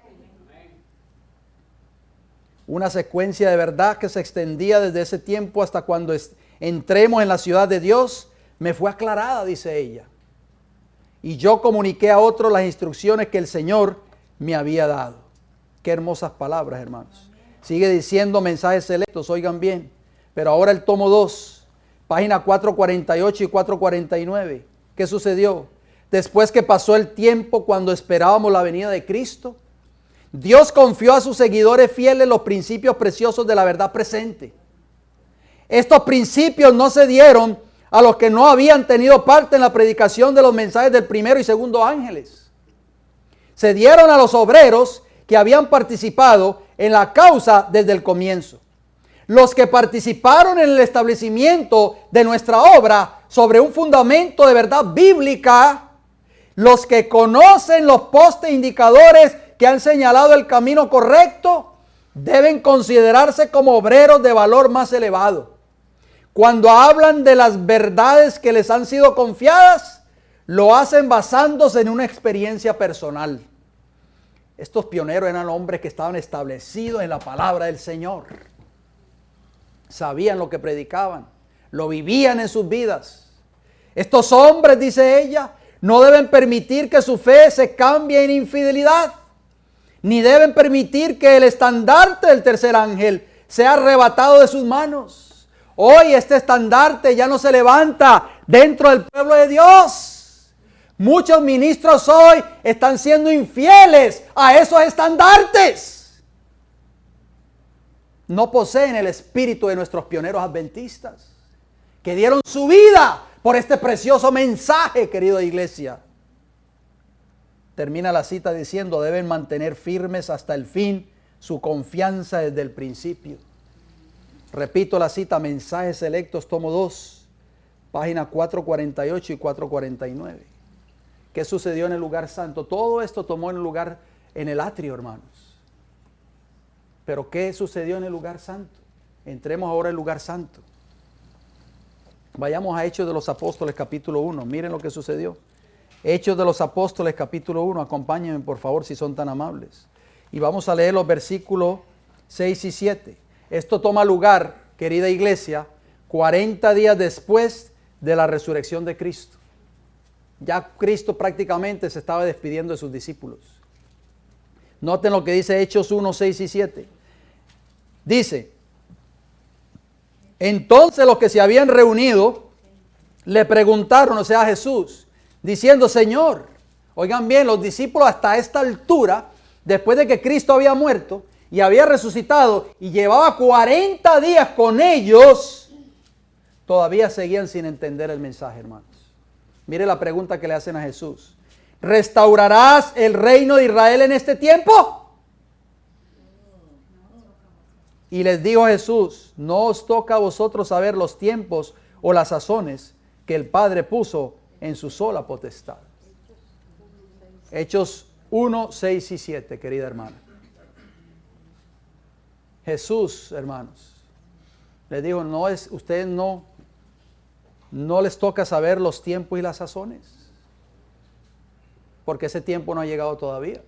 Una secuencia de verdad que se extendía desde ese tiempo hasta cuando entremos en la ciudad de Dios, me fue aclarada, dice ella. Y yo comuniqué a otros las instrucciones que el Señor me había dado. Qué hermosas palabras, hermanos. Sigue diciendo mensajes selectos, oigan bien. Pero ahora el tomo 2, página 448 y 449. ¿Qué sucedió? Después que pasó el tiempo cuando esperábamos la venida de Cristo, Dios confió a sus seguidores fieles los principios preciosos de la verdad presente. Estos principios no se dieron a los que no habían tenido parte en la predicación de los mensajes del primero y segundo ángeles. Se dieron a los obreros que habían participado en la causa desde el comienzo. Los que participaron en el establecimiento de nuestra obra sobre un fundamento de verdad bíblica, los que conocen los postes indicadores que han señalado el camino correcto, deben considerarse como obreros de valor más elevado. Cuando hablan de las verdades que les han sido confiadas, lo hacen basándose en una experiencia personal. Estos pioneros eran hombres que estaban establecidos en la palabra del Señor. Sabían lo que predicaban, lo vivían en sus vidas. Estos hombres, dice ella, no deben permitir que su fe se cambie en infidelidad, ni deben permitir que el estandarte del tercer ángel sea arrebatado de sus manos. Hoy este estandarte ya no se levanta dentro del pueblo de Dios. Muchos ministros hoy están siendo infieles a esos estandartes. No poseen el espíritu de nuestros pioneros adventistas, que dieron su vida por este precioso mensaje, querida iglesia. Termina la cita diciendo, deben mantener firmes hasta el fin su confianza desde el principio. Repito la cita, Mensajes Selectos, tomo 2, página 448 y 449. ¿Qué sucedió en el lugar santo? Todo esto tomó en el lugar, en el atrio, hermanos. Pero ¿qué sucedió en el lugar santo? Entremos ahora al lugar santo. Vayamos a Hechos de los Apóstoles, capítulo 1. Miren lo que sucedió. Hechos de los Apóstoles, capítulo 1. Acompáñenme, por favor, si son tan amables. Y vamos a leer los versículos 6 y 7. Esto toma lugar, querida iglesia, 40 días después de la resurrección de Cristo. Ya Cristo prácticamente se estaba despidiendo de sus discípulos. Noten lo que dice Hechos 1, 6 y 7. Dice, entonces los que se habían reunido le preguntaron, o sea, a Jesús, diciendo, Señor, oigan bien, los discípulos hasta esta altura, después de que Cristo había muerto y había resucitado y llevaba 40 días con ellos, todavía seguían sin entender el mensaje, hermanos. Mire la pregunta que le hacen a Jesús. ¿Restaurarás el reino de Israel en este tiempo? Y les dijo Jesús, no os toca a vosotros saber los tiempos o las sazones que el Padre puso en su sola potestad. Hechos 1, 6 y 7, querida hermana. Jesús, hermanos, les dijo, ustedes no les toca saber los tiempos y las sazones. Porque ese tiempo no ha llegado todavía.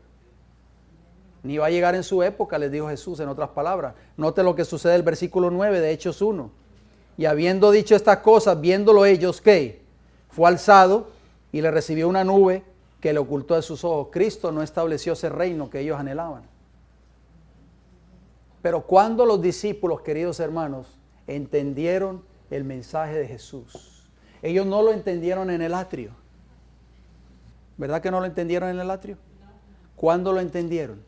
Ni va a llegar en su época, les dijo Jesús, en otras palabras. Note lo que sucede en el versículo 9 de Hechos 1. Y habiendo dicho estas cosas, viéndolo ellos, ¿qué? Fue alzado y le recibió una nube que le ocultó de sus ojos. Cristo no estableció ese reino que ellos anhelaban. Pero cuando los discípulos, queridos hermanos, entendieron el mensaje de Jesús, ellos no lo entendieron en el atrio. ¿Verdad que no lo entendieron en el atrio? ¿Cuándo lo entendieron?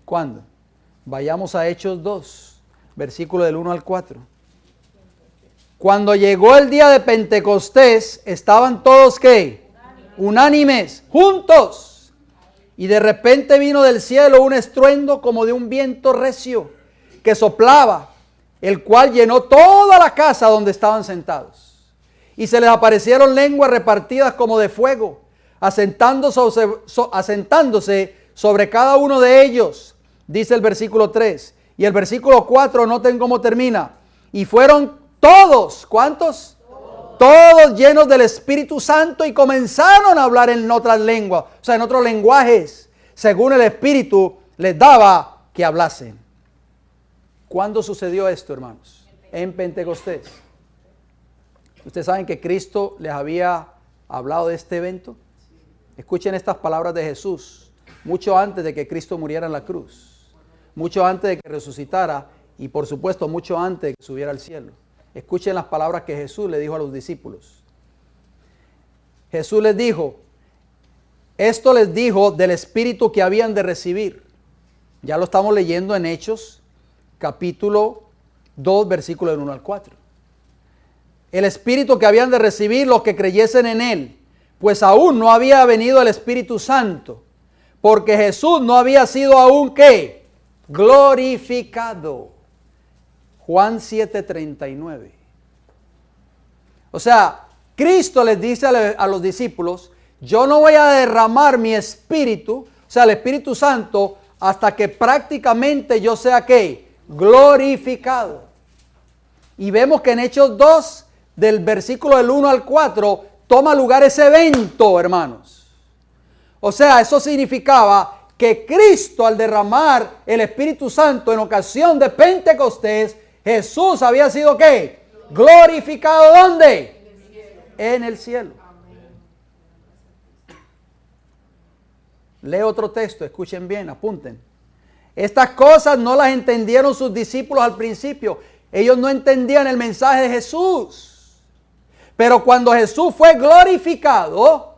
¿Cuándo? Vayamos a Hechos 2, versículo del 1 al 4. Cuando llegó el día de Pentecostés, estaban todos, ¿qué? Unánimes, juntos. Y de repente vino del cielo un estruendo como de un viento recio que soplaba, el cual llenó toda la casa donde estaban sentados. Y se les aparecieron lenguas repartidas como de fuego, asentándose sobre cada uno de ellos, dice el versículo 3. Y el versículo 4, noten cómo termina. Y fueron todos, ¿cuántos? Todos llenos del Espíritu Santo y comenzaron a hablar en otras lenguas, o sea, en otros lenguajes, según el Espíritu les daba que hablasen. ¿Cuándo sucedió esto, hermanos? En Pentecostés. Ustedes saben que Cristo les había hablado de este evento. Escuchen estas palabras de Jesús, mucho antes de que Cristo muriera en la cruz, mucho antes de que resucitara y por supuesto mucho antes de que subiera al cielo. Escuchen las palabras que Jesús le dijo a los discípulos. Jesús les dijo, esto les dijo del Espíritu que habían de recibir. Ya lo estamos leyendo en Hechos, capítulo 2, versículo del 1 al 4. El Espíritu que habían de recibir los que creyesen en Él, pues aún no había venido el Espíritu Santo, porque Jesús no había sido aún, ¿qué? Glorificado. Juan 7:39. O sea, Cristo les dice a los discípulos, yo no voy a derramar mi espíritu, o sea, el Espíritu Santo, hasta que prácticamente yo sea, ¿qué? Glorificado. Y vemos que en Hechos 2, del versículo del 1 al 4, toma lugar ese evento, hermanos. O sea, eso significaba que Cristo, al derramar el Espíritu Santo en ocasión de Pentecostés, Jesús había sido, ¿qué? Glorificado, ¿dónde? En el cielo. Leo otro texto, escuchen bien, apunten. Estas cosas no las entendieron sus discípulos al principio. Ellos no entendían el mensaje de Jesús. Pero cuando Jesús fue glorificado,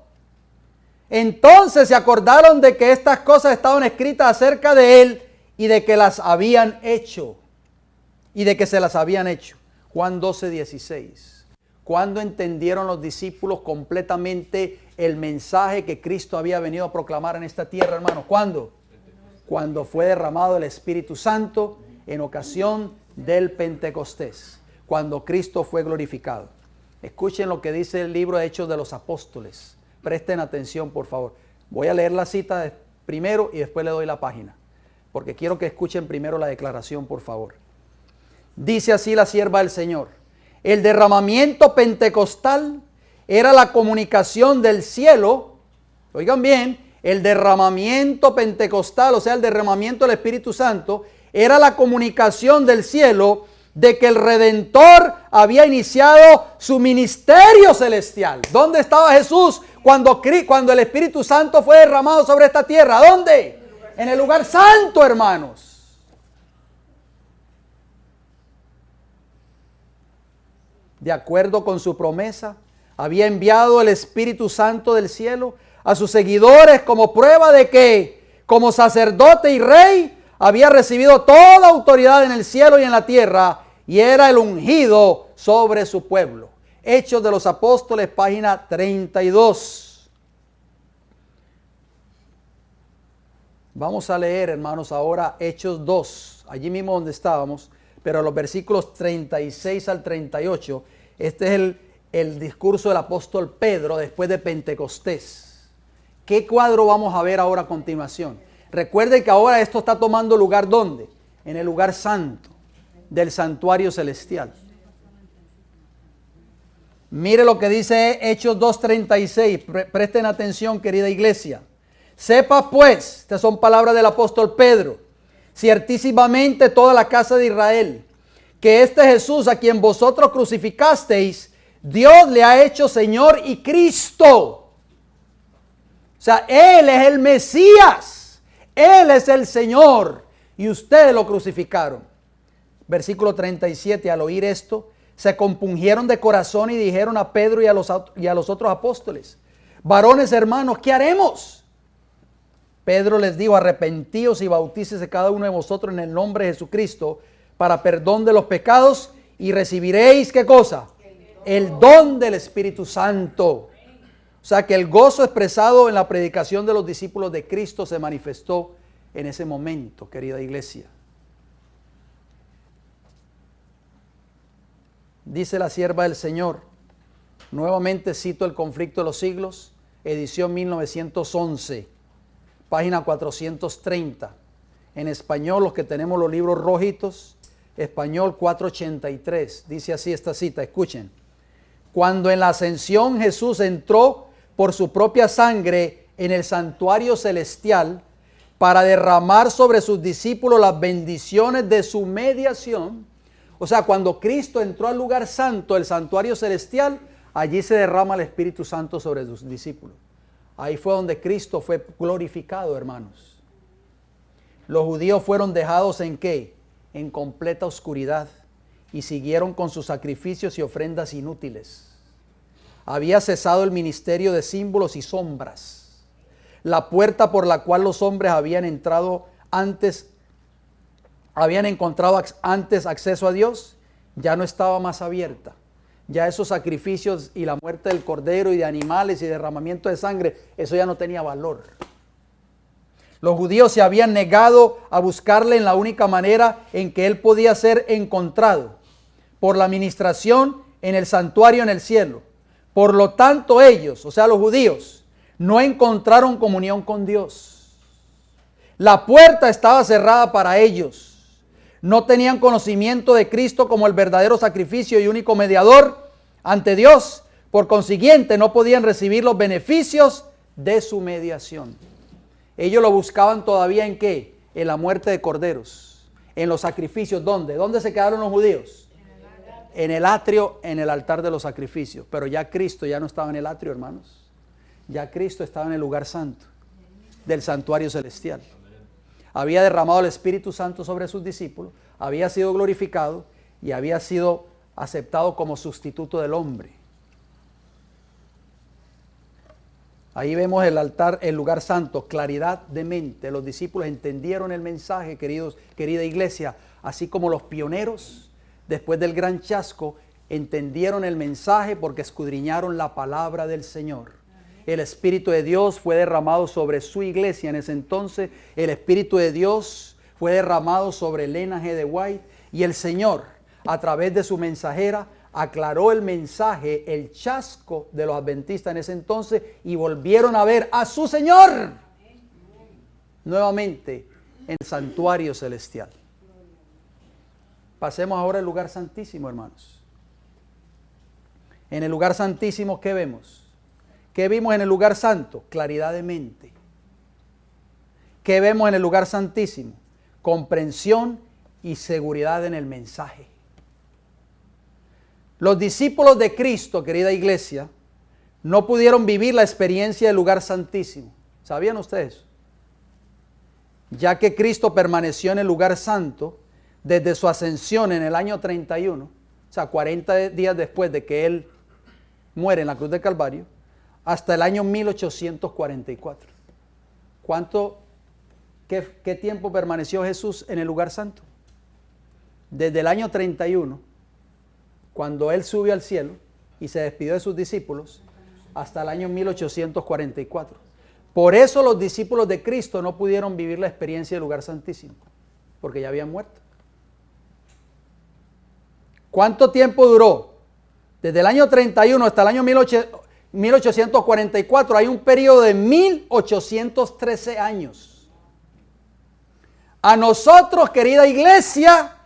entonces se acordaron de que estas cosas estaban escritas acerca de Él y de que las habían hecho. Y de que se las habían hecho. Juan 12:16. ¿Cuándo entendieron los discípulos completamente el mensaje que Cristo había venido a proclamar en esta tierra, hermanos? ¿Cuándo? Cuando fue derramado el Espíritu Santo en ocasión del Pentecostés. Cuando Cristo fue glorificado. Escuchen lo que dice el libro de Hechos de los Apóstoles. Presten atención, por favor. Voy a leer la cita primero y después le doy la página. Porque quiero que escuchen primero la declaración, por favor. Dice así la sierva del Señor. El derramamiento pentecostal era la comunicación del cielo, oigan bien, El derramamiento pentecostal, o sea, el derramamiento del Espíritu Santo, era la comunicación del cielo de que el Redentor había iniciado su ministerio celestial. ¿Dónde estaba Jesús cuando el Espíritu Santo fue derramado sobre esta tierra? ¿Dónde? En el lugar santo, hermanos. De acuerdo con su promesa, había enviado el Espíritu Santo del cielo a sus seguidores como prueba de que, como sacerdote y rey, había recibido toda autoridad en el cielo y en la tierra, y era el ungido sobre su pueblo. Hechos de los Apóstoles, página 32. Vamos a leer, hermanos, ahora Hechos 2, allí mismo donde estábamos, pero los versículos 36 al 38. Este es el discurso del apóstol Pedro después de Pentecostés. ¿Qué cuadro vamos a ver ahora a continuación? Recuerden que ahora esto está tomando lugar, ¿dónde? En el lugar santo del santuario celestial. Mire lo que dice Hechos 2:36. Presten atención, querida iglesia. Sepa pues, estas son palabras del apóstol Pedro, ciertísimamente toda la casa de Israel, que este Jesús a quien vosotros crucificasteis, Dios le ha hecho Señor y Cristo. O sea, Él es el Mesías, Él es el Señor, y ustedes lo crucificaron. Versículo 37, al oír esto, se compungieron de corazón y dijeron a Pedro y a los otros apóstoles: varones hermanos, ¿qué haremos? Pedro les dijo: arrepentíos y bautícese cada uno de vosotros en el nombre de Jesucristo para perdón de los pecados, y recibiréis, ¿qué cosa? El don del Espíritu Santo. O sea que el gozo expresado en la predicación de los discípulos de Cristo se manifestó en ese momento, querida iglesia. Dice la sierva del Señor, nuevamente cito El conflicto de los siglos, edición 1911, página 430. En español, los que tenemos los libros rojitos, español 483, dice así esta cita, escuchen. Cuando en la ascensión Jesús entró por su propia sangre en el santuario celestial para derramar sobre sus discípulos las bendiciones de su mediación. O sea, cuando Cristo entró al lugar santo, el santuario celestial, allí se derrama el Espíritu Santo sobre sus discípulos. Ahí fue donde Cristo fue glorificado, hermanos. Los judíos fueron dejados ¿en qué? En completa oscuridad, y siguieron con sus sacrificios y ofrendas inútiles. Había cesado el ministerio de símbolos y sombras. La puerta por la cual los hombres habían entrado antes, habían encontrado antes acceso a Dios, ya no estaba más abierta. Ya esos sacrificios y la muerte del cordero y de animales y derramamiento de sangre, eso ya no tenía valor. Los judíos se habían negado a buscarle en la única manera en que Él podía ser encontrado, por la ministración en el santuario en el cielo. Por lo tanto ellos, o sea los judíos, no encontraron comunión con Dios. La puerta estaba cerrada para ellos. No tenían conocimiento de Cristo como el verdadero sacrificio y único mediador ante Dios. Por consiguiente, no podían recibir los beneficios de su mediación. Ellos lo buscaban todavía ¿en qué? En la muerte de corderos, en los sacrificios. ¿Dónde? ¿Dónde se quedaron los judíos? En el atrio, en el altar de los sacrificios. Pero ya Cristo ya no estaba en el atrio, hermanos. Ya Cristo estaba en el lugar santo del santuario celestial. Había derramado el Espíritu Santo sobre sus discípulos, había sido glorificado y había sido aceptado como sustituto del hombre. Ahí vemos el altar, el lugar santo, claridad de mente. Los discípulos entendieron el mensaje, querida iglesia, así como los pioneros, después del gran chasco, entendieron el mensaje porque escudriñaron la palabra del Señor. El Espíritu de Dios fue derramado sobre su iglesia en ese entonces. El Espíritu de Dios fue derramado sobre Elena G. de White. Y el Señor, a través de su mensajera, aclaró el mensaje, el chasco de los adventistas en ese entonces, y volvieron a ver a su Señor nuevamente en el santuario celestial. Pasemos ahora al lugar santísimo, hermanos. En el lugar santísimo, ¿qué vemos? ¿Qué vimos en el lugar santo? Claridad de mente. ¿Qué vemos en el lugar santísimo? Comprensión y seguridad en el mensaje. Los discípulos de Cristo, querida iglesia, no pudieron vivir la experiencia del lugar santísimo. ¿Sabían ustedes? Ya que Cristo permaneció en el lugar santo desde su ascensión en el año 31, o sea, 40 días después de que Él muere en la cruz del Calvario, hasta el año 1844. ¿Qué tiempo permaneció Jesús en el lugar santo? Desde el año 31, cuando Él subió al cielo y se despidió de sus discípulos, hasta el año 1844. Por eso los discípulos de Cristo no pudieron vivir la experiencia del lugar santísimo, porque ya habían muerto. ¿Cuánto tiempo duró? Desde el año 31 hasta el año 1844 hay un periodo de 1813 años. A nosotros, querida iglesia,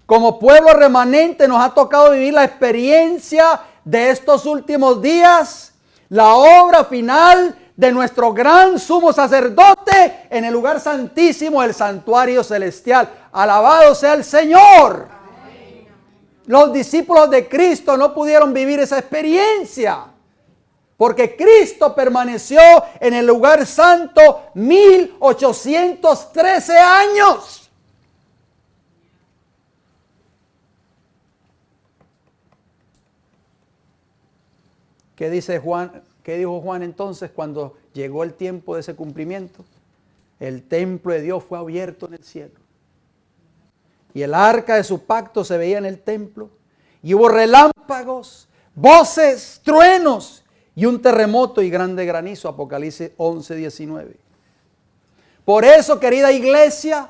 como pueblo remanente, nos ha tocado vivir la experiencia de estos últimos días, la obra final de nuestro gran sumo sacerdote en el lugar santísimo del santuario celestial. Alabado sea el Señor. Amén. Los discípulos de Cristo no pudieron vivir esa experiencia, porque Cristo permaneció en el lugar santo 1813 años. ¿Qué dice Juan? ¿Qué dijo Juan entonces cuando llegó el tiempo de ese cumplimiento? El templo de Dios fue abierto en el cielo. Y el arca de su pacto se veía en el templo. Y hubo relámpagos, voces, truenos y un terremoto y grande granizo. Apocalipsis 11:19. Por eso, querida iglesia,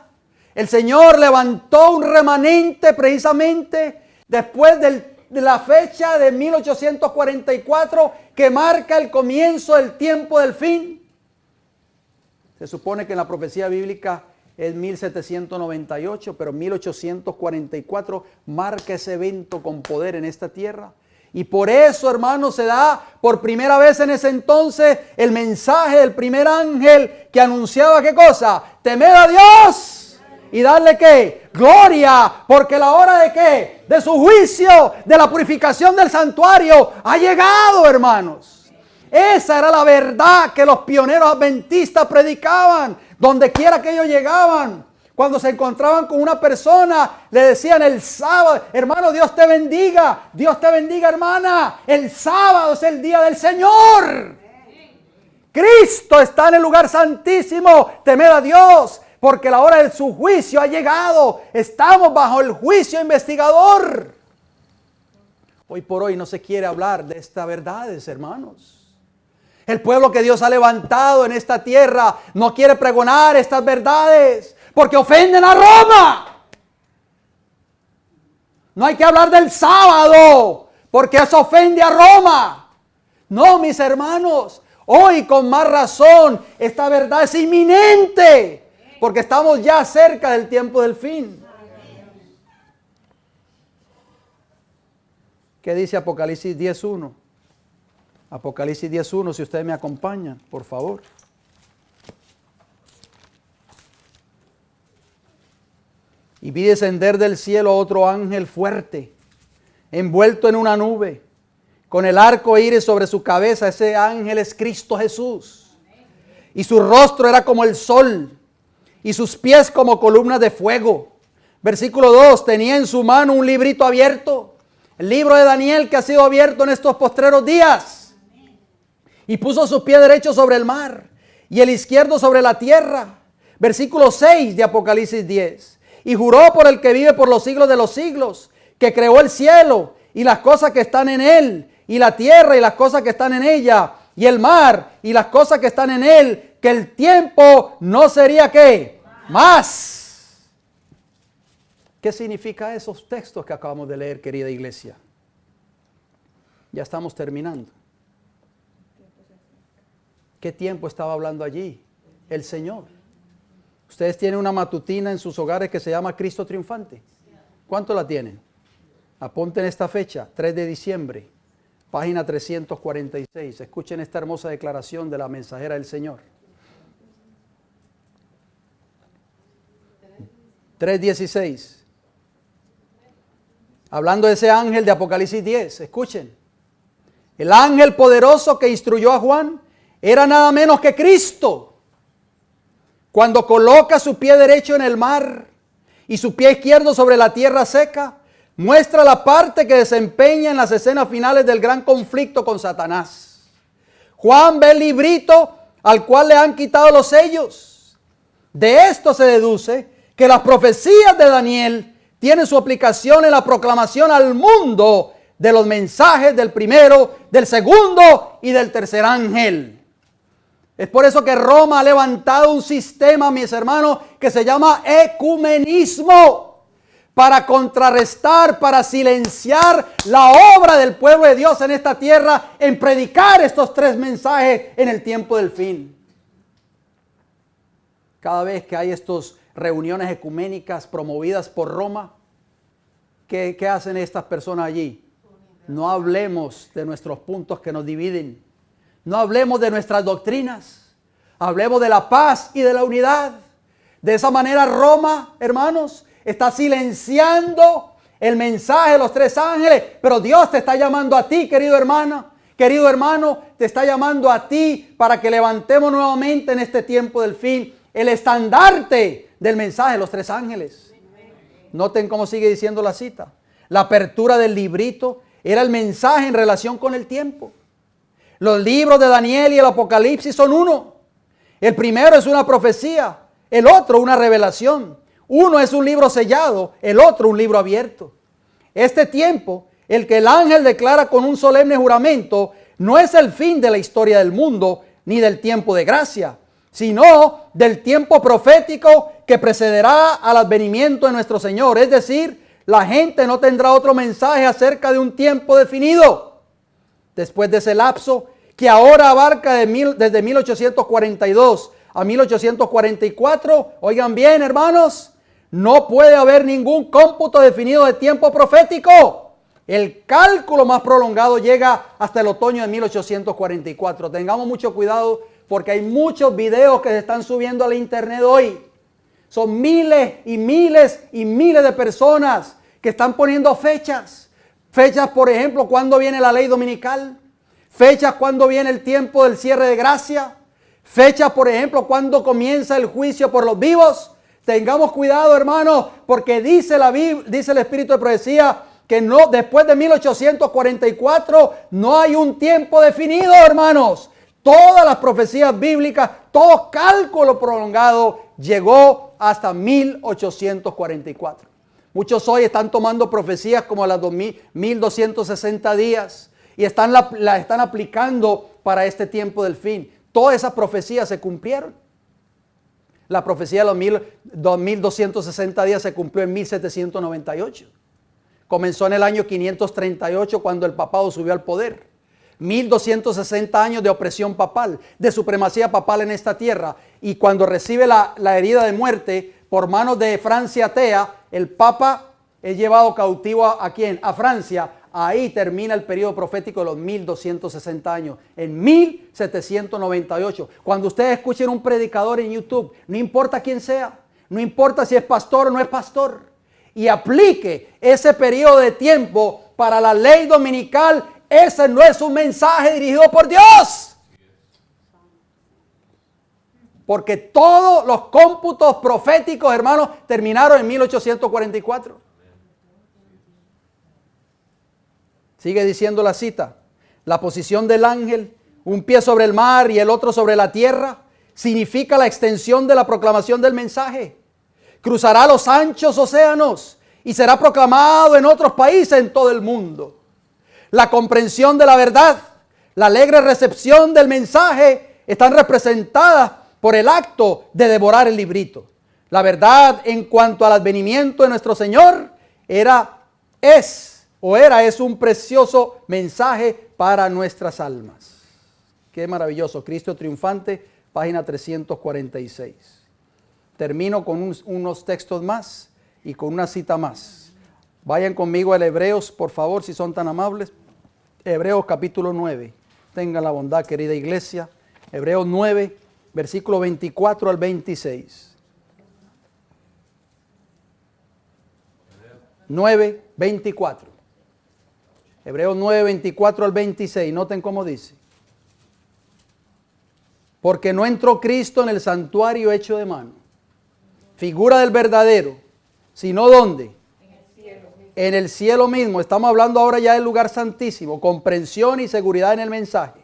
el Señor levantó un remanente precisamente después de la fecha de 1844 que marca el comienzo del tiempo del fin. Se supone que en la profecía bíblica es 1798, pero 1844 marca ese evento con poder en esta tierra. Y por eso, hermanos, se da por primera vez en ese entonces el mensaje del primer ángel que anunciaba ¿qué cosa? Temed a Dios y darle ¿qué? Gloria, porque la hora de ¿qué? De su juicio, de la purificación del santuario ha llegado, hermanos. Esa era la verdad que los pioneros adventistas predicaban, donde quiera que ellos llegaban. Cuando se encontraban con una persona, le decían el sábado, hermano, Dios te bendiga, hermana, el sábado es el día del Señor. Cristo está en el lugar santísimo, temed a Dios, porque la hora de su juicio ha llegado. Estamos bajo el juicio investigador. Hoy por hoy no se quiere hablar de estas verdades, hermanos. El pueblo que Dios ha levantado en esta tierra no quiere pregonar estas verdades porque ofenden a Roma. No hay que hablar del sábado porque eso ofende a Roma. No, mis hermanos, hoy con más razón esta verdad es inminente porque estamos ya cerca del tiempo del fin. ¿Qué dice Apocalipsis 10:1? Apocalipsis 10:1, si ustedes me acompañan, por favor. Y vi descender del cielo otro ángel fuerte, envuelto en una nube, con el arco iris sobre su cabeza. Ese ángel es Cristo Jesús. Y su rostro era como el sol, y sus pies como columnas de fuego. Versículo 2, tenía en su mano un librito abierto, el libro de Daniel que ha sido abierto en estos postreros días. Y puso su pie derecho sobre el mar y el izquierdo sobre la tierra. Versículo 6 de Apocalipsis 10. Y juró por el que vive por los siglos de los siglos, que creó el cielo y las cosas que están en él, y la tierra y las cosas que están en ella, y el mar y las cosas que están en él, que el tiempo no sería ¿qué? Más. ¿Qué significa esos textos que acabamos de leer, querida iglesia? Ya estamos terminando. ¿Qué tiempo estaba hablando allí? El Señor. Ustedes tienen una matutina en sus hogares que se llama Cristo Triunfante. ¿Cuánto la tienen? Apunten esta fecha, 3 de diciembre, página 346. Escuchen esta hermosa declaración de la mensajera del Señor. 3:16. Hablando de ese ángel de Apocalipsis 10, escuchen. El ángel poderoso que instruyó a Juan era nada menos que Cristo. Cuando coloca su pie derecho en el mar y su pie izquierdo sobre la tierra seca, muestra la parte que desempeña en las escenas finales del gran conflicto con Satanás. Juan ve el librito al cual le han quitado los sellos. De esto se deduce que las profecías de Daniel tienen su aplicación en la proclamación al mundo de los mensajes del primero, del segundo y del tercer ángel. Es por eso que Roma ha levantado un sistema, mis hermanos, que se llama ecumenismo, para contrarrestar, para silenciar la obra del pueblo de Dios en esta tierra, en predicar estos tres mensajes en el tiempo del fin. Cada vez que hay estas reuniones ecuménicas promovidas por Roma, ¿qué hacen estas personas allí? No hablemos de nuestros puntos que nos dividen. No hablemos de nuestras doctrinas. Hablemos de la paz y de la unidad. De esa manera Roma, hermanos, está silenciando el mensaje de los tres ángeles. Pero Dios te está llamando a ti, querido hermano. Querido hermano, te está llamando a ti para que levantemos nuevamente en este tiempo del fin el estandarte del mensaje de los tres ángeles. Noten cómo sigue diciendo la cita. La apertura del librito era el mensaje en relación con el tiempo. Los libros de Daniel y el Apocalipsis son uno. El primero es una profecía, el otro una revelación. Uno es un libro sellado, el otro un libro abierto. Este tiempo, el que el ángel declara con un solemne juramento, no es el fin de la historia del mundo, ni del tiempo de gracia, sino del tiempo profético que precederá al advenimiento de nuestro Señor. Es decir, la gente no tendrá otro mensaje acerca de un tiempo definido. Después de ese lapso, que ahora abarca desde 1842 a 1844, oigan bien, hermanos, no puede haber ningún cómputo definido de tiempo profético. El cálculo más prolongado llega hasta el otoño de 1844. Tengamos mucho cuidado porque hay muchos videos que se están subiendo al internet hoy. Son miles y miles y miles de personas que están poniendo fechas. Fechas, por ejemplo, cuando viene la ley dominical. Fechas cuando viene el tiempo del cierre de gracia. Fechas, por ejemplo, cuando comienza el juicio por los vivos. Tengamos cuidado, hermanos, porque dice el Espíritu de Profecía que no, después de 1844 no hay un tiempo definido, hermanos. Todas las profecías bíblicas, todo cálculo prolongado llegó hasta 1844. Muchos hoy están tomando profecías como las 1260 días y la están aplicando para este tiempo del fin. Todas esas profecías se cumplieron. La profecía de los 2260 días se cumplió en 1798. Comenzó en el año 538 cuando el papado subió al poder. 1260 años de opresión papal, de supremacía papal en esta tierra. Y cuando recibe la herida de muerte por manos de Francia Atea, el Papa es llevado cautivo ¿a quién? A Francia. Ahí termina el periodo profético de los 1260 años, en 1798. Cuando ustedes escuchen un predicador en YouTube, no importa quién sea, no importa si es pastor o no es pastor, y aplique ese periodo de tiempo para la ley dominical, ese no es un mensaje dirigido por Dios. Porque todos los cómputos proféticos, hermanos, terminaron en 1844. Sigue diciendo la cita. La posición del ángel, un pie sobre el mar y el otro sobre la tierra, significa la extensión de la proclamación del mensaje. Cruzará los anchos océanos y será proclamado en otros países en todo el mundo. La comprensión de la verdad, la alegre recepción del mensaje están representadas por el acto de devorar el librito. La verdad en cuanto al advenimiento de nuestro Señor es un precioso mensaje para nuestras almas. Qué maravilloso. Cristo triunfante, página 346. Termino con unos textos más y con una cita más. Vayan conmigo al Hebreos, por favor, si son tan amables. Hebreos capítulo 9. Tengan la bondad, querida iglesia. Hebreos 9, versículo 24 al 26. 9:24. Hebreos 9:24 al 26. Noten cómo dice. Porque no entró Cristo en el santuario hecho de mano, figura del verdadero, sino ¿dónde? En el cielo mismo. Estamos hablando ahora ya del lugar santísimo, comprensión y seguridad en el mensaje.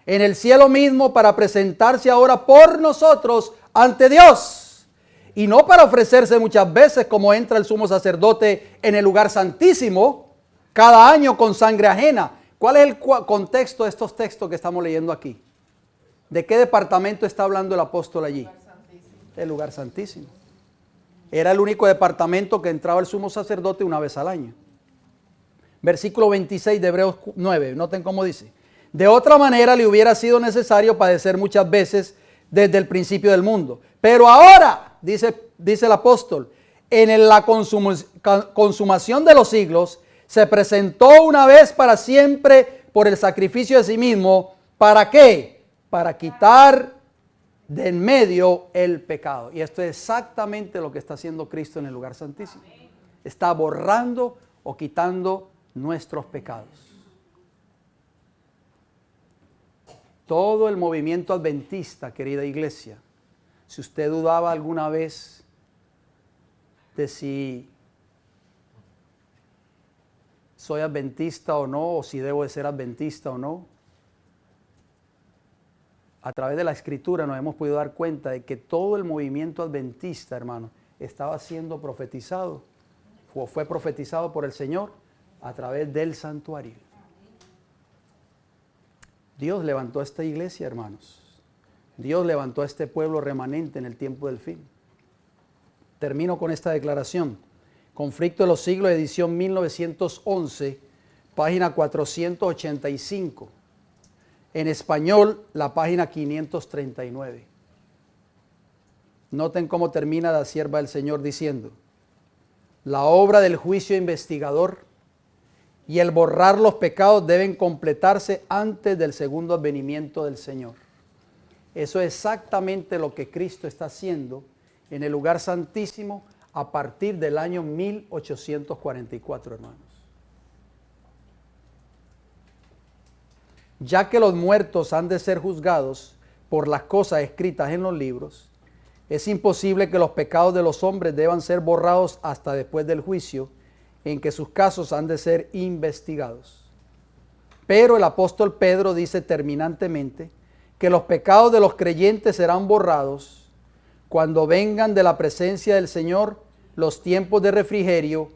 En el cielo mismo, para presentarse ahora por nosotros ante Dios. Y no para ofrecerse muchas veces como entra el sumo sacerdote en el lugar santísimo, cada año con sangre ajena. ¿Cuál es el contexto de estos textos que estamos leyendo aquí? ¿De qué departamento está hablando el apóstol allí? El lugar santísimo. Era el único departamento que entraba el sumo sacerdote una vez al año. Versículo 26 de Hebreos 9, noten cómo dice. De otra manera le hubiera sido necesario padecer muchas veces desde el principio del mundo. Pero ahora, dice el apóstol, en la consumación de los siglos, se presentó una vez para siempre por el sacrificio de sí mismo. ¿Para qué? Para quitar de en medio el pecado. Y esto es exactamente lo que está haciendo Cristo en el lugar santísimo. Está borrando o quitando nuestros pecados. Todo el movimiento adventista, querida iglesia, si usted dudaba alguna vez de si soy adventista o no, o si debo de ser adventista o no, a través de la escritura nos hemos podido dar cuenta de que todo el movimiento adventista, hermano, estaba siendo profetizado, o fue profetizado por el Señor a través del santuario. Dios levantó a esta iglesia, hermanos. Dios levantó a este pueblo remanente en el tiempo del fin. Termino con esta declaración. Conflicto de los siglos, edición 1911, página 485. En español, la página 539. Noten cómo termina la sierva del Señor diciendo: la obra del juicio investigador y el borrar los pecados deben completarse antes del segundo advenimiento del Señor. Eso es exactamente lo que Cristo está haciendo en el lugar santísimo a partir del año 1844, hermanos. Ya que los muertos han de ser juzgados por las cosas escritas en los libros, es imposible que los pecados de los hombres deban ser borrados hasta después del juicio, en que sus casos han de ser investigados. Pero el apóstol Pedro dice terminantemente que los pecados de los creyentes serán borrados cuando vengan de la presencia del Señor los tiempos de refrigerio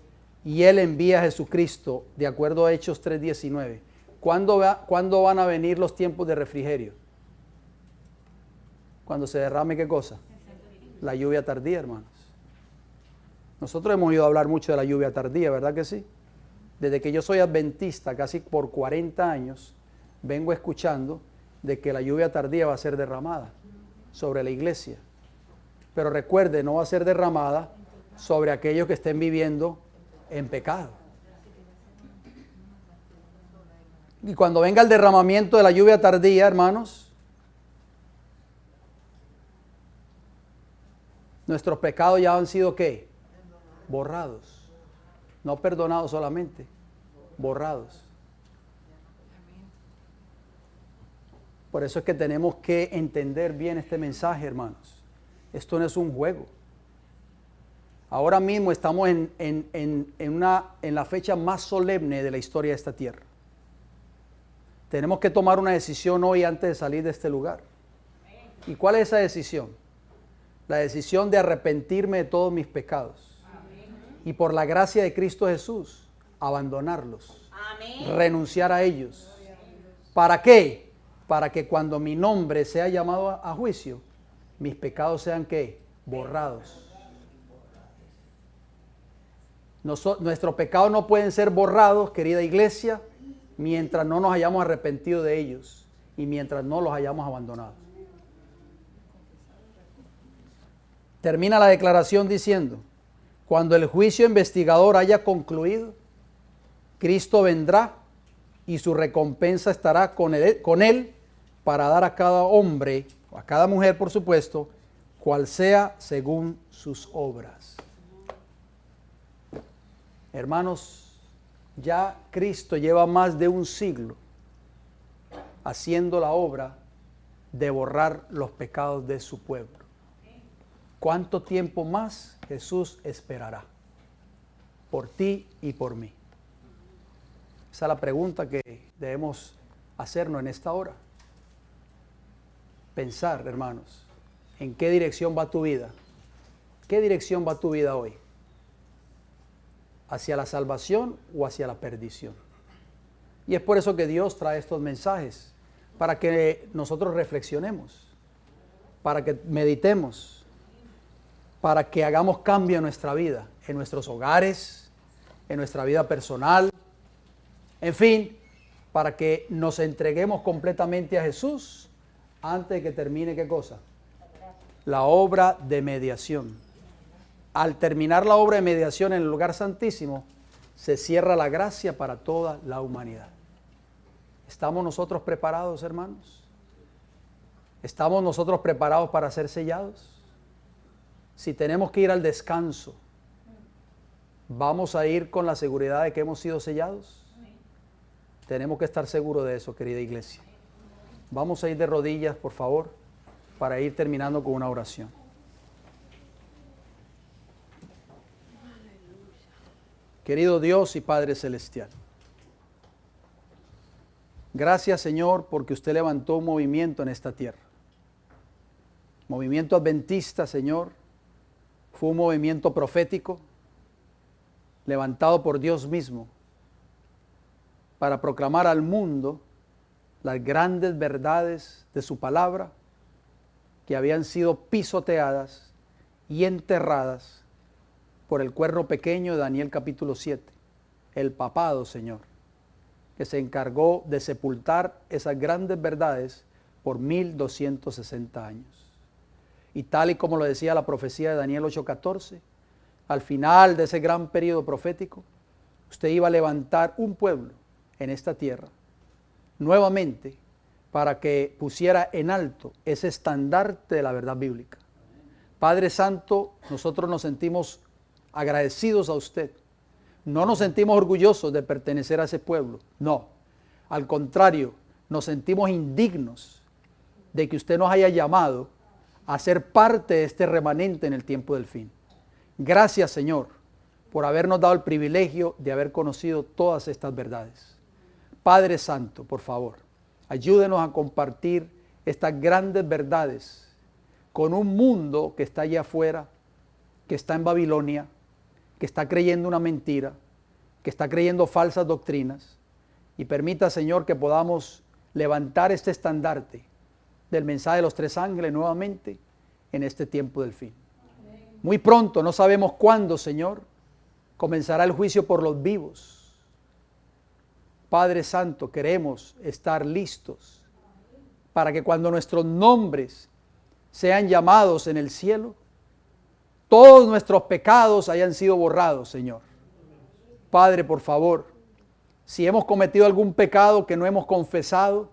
y Él envía a Jesucristo, de acuerdo a Hechos 3:19. ¿Cuándo van a venir los tiempos de refrigerio? Cuando se derrame, ¿qué cosa? La lluvia tardía, hermanos. Nosotros hemos oído hablar mucho de la lluvia tardía, ¿verdad que sí? Desde que yo soy adventista, casi por 40 años, vengo escuchando de que la lluvia tardía va a ser derramada sobre la iglesia. Pero recuerde, no va a ser derramada sobre aquellos que estén viviendo en pecado. Y cuando venga el derramamiento de la lluvia tardía, hermanos, nuestros pecados ya han sido ¿qué? Borrados. No perdonados solamente, borrados. Por eso es que tenemos que entender bien este mensaje, hermanos. Esto no es un juego. Ahora mismo estamos en la fecha más solemne de la historia de esta tierra. Tenemos que tomar una decisión hoy antes de salir de este lugar. ¿Y cuál es esa decisión? La decisión de arrepentirme de todos mis pecados. Y por la gracia de Cristo Jesús, abandonarlos. Renunciar a ellos. ¿Para qué? Para que cuando mi nombre sea llamado a juicio, mis pecados sean ¿qué? Borrados. Nuestros pecados no pueden ser borrados, querida iglesia, mientras no nos hayamos arrepentido de ellos y mientras no los hayamos abandonado. Termina la declaración diciendo: cuando el juicio investigador haya concluido, Cristo vendrá y su recompensa estará con él para dar a cada hombre, o a cada mujer por supuesto, cual sea según sus obras. Hermanos, ya Cristo lleva más de un siglo haciendo la obra de borrar los pecados de su pueblo. ¿Cuánto tiempo más Jesús esperará por ti y por mí? Esa es la pregunta que debemos hacernos en esta hora. Pensar, hermanos, en qué dirección va tu vida. ¿Qué dirección va tu vida hoy? ¿Hacia la salvación o hacia la perdición? Y es por eso que Dios trae estos mensajes, para que nosotros reflexionemos, para que meditemos, para que hagamos cambio en nuestra vida, en nuestros hogares, en nuestra vida personal, en fin, para que nos entreguemos completamente a Jesús antes de que termine, ¿qué cosa? La obra de mediación. Al terminar la obra de mediación en el lugar santísimo, se cierra la gracia para toda la humanidad. ¿Estamos nosotros preparados, hermanos? ¿Estamos nosotros preparados para ser sellados? Si tenemos que ir al descanso, ¿vamos a ir con la seguridad de que hemos sido sellados? Tenemos que estar seguros de eso, querida iglesia. Vamos a ir de rodillas, por favor, para ir terminando con una oración. Querido Dios y Padre Celestial, gracias, Señor, porque usted levantó un movimiento en esta tierra. Movimiento adventista, Señor, fue un movimiento profético levantado por Dios mismo para proclamar al mundo las grandes verdades de su palabra que habían sido pisoteadas y enterradas por el cuerno pequeño de Daniel capítulo 7, el papado, Señor, que se encargó de sepultar esas grandes verdades por 1260 años. Y tal y como lo decía la profecía de Daniel 8:14, al final de ese gran periodo profético, usted iba a levantar un pueblo en esta tierra, nuevamente, para que pusiera en alto ese estandarte de la verdad bíblica. Padre Santo, nosotros nos sentimos agradecidos a usted. No nos sentimos orgullosos de pertenecer a ese pueblo, no. Al contrario, nos sentimos indignos de que usted nos haya llamado a ser parte de este remanente en el tiempo del fin. Gracias, Señor, por habernos dado el privilegio de haber conocido todas estas verdades. Padre Santo, por favor, ayúdenos a compartir estas grandes verdades con un mundo que está allá afuera, que está en Babilonia, que está creyendo una mentira, que está creyendo falsas doctrinas, y permita, Señor, que podamos levantar este estandarte del mensaje de los tres ángeles nuevamente en este tiempo del fin. Muy pronto, no sabemos cuándo, Señor, comenzará el juicio por los vivos. Padre Santo, queremos estar listos para que cuando nuestros nombres sean llamados en el cielo, todos nuestros pecados hayan sido borrados, Señor. Padre, por favor, si hemos cometido algún pecado que no hemos confesado,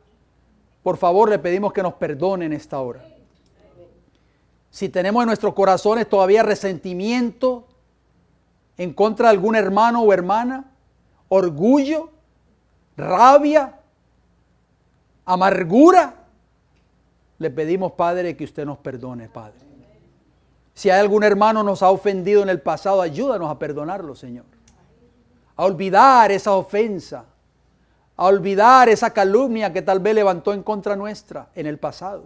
por favor le pedimos que nos perdone en esta hora. Si tenemos en nuestros corazones todavía resentimiento en contra de algún hermano o hermana, orgullo, rabia, amargura, le pedimos, Padre, que usted nos perdone, Padre. Si hay algún hermano que nos ha ofendido en el pasado, ayúdanos a perdonarlo, Señor. A olvidar esa ofensa, a olvidar esa calumnia que tal vez levantó en contra nuestra en el pasado.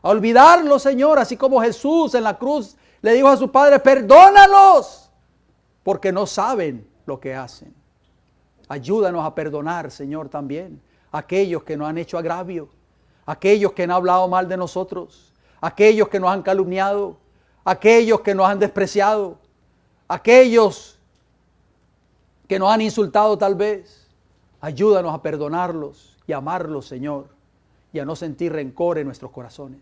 A olvidarlo, Señor, así como Jesús en la cruz le dijo a su Padre, perdónalos, porque no saben lo que hacen. Ayúdanos a perdonar, Señor, también a aquellos que nos han hecho agravio, aquellos que han hablado mal de nosotros, aquellos que nos han calumniado, aquellos que nos han despreciado, aquellos que nos han insultado tal vez. Ayúdanos a perdonarlos y amarlos, Señor, y a no sentir rencor en nuestros corazones.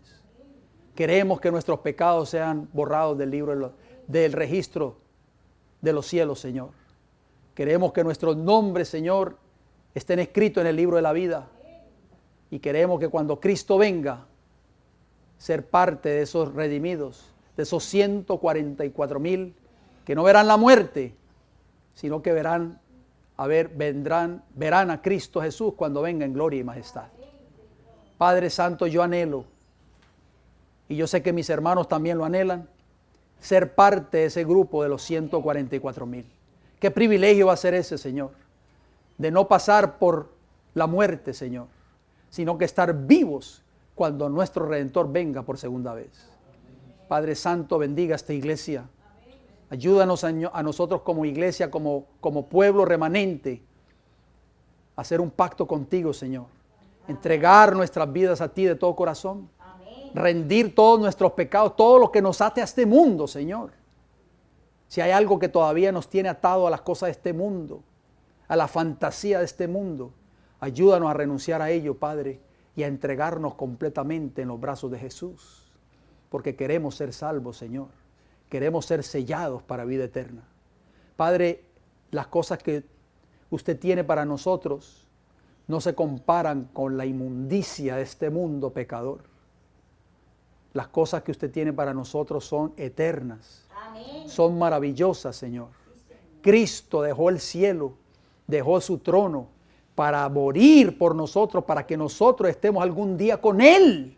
Queremos que nuestros pecados sean borrados del libro, del registro de los cielos, Señor. Queremos que nuestros nombres, Señor, estén escritos en el libro de la vida. Y queremos que cuando Cristo venga, ser parte de esos redimidos, de esos 144,000 que no verán la muerte, sino que verán a Cristo Jesús cuando venga en gloria y majestad. Padre Santo, yo anhelo, y yo sé que mis hermanos también lo anhelan, ser parte de ese grupo de los 144,000. Qué privilegio va a ser ese, Señor, de no pasar por la muerte, Señor, sino que estar vivos cuando nuestro Redentor venga por segunda vez. Padre Santo, bendiga esta iglesia. Ayúdanos a nosotros como iglesia, como pueblo remanente, a hacer un pacto contigo, Señor. Entregar nuestras vidas a ti de todo corazón. Rendir todos nuestros pecados, todo lo que nos ate a este mundo, Señor. Si hay algo que todavía nos tiene atado a las cosas de este mundo, a la fantasía de este mundo, ayúdanos a renunciar a ello, Padre, y a entregarnos completamente en los brazos de Jesús. Porque queremos ser salvos, Señor. Queremos ser sellados para vida eterna. Padre, las cosas que usted tiene para nosotros no se comparan con la inmundicia de este mundo pecador. Las cosas que usted tiene para nosotros son eternas. Amén. Son maravillosas, Señor. Cristo dejó el cielo, dejó su trono para morir por nosotros, para que nosotros estemos algún día con Él.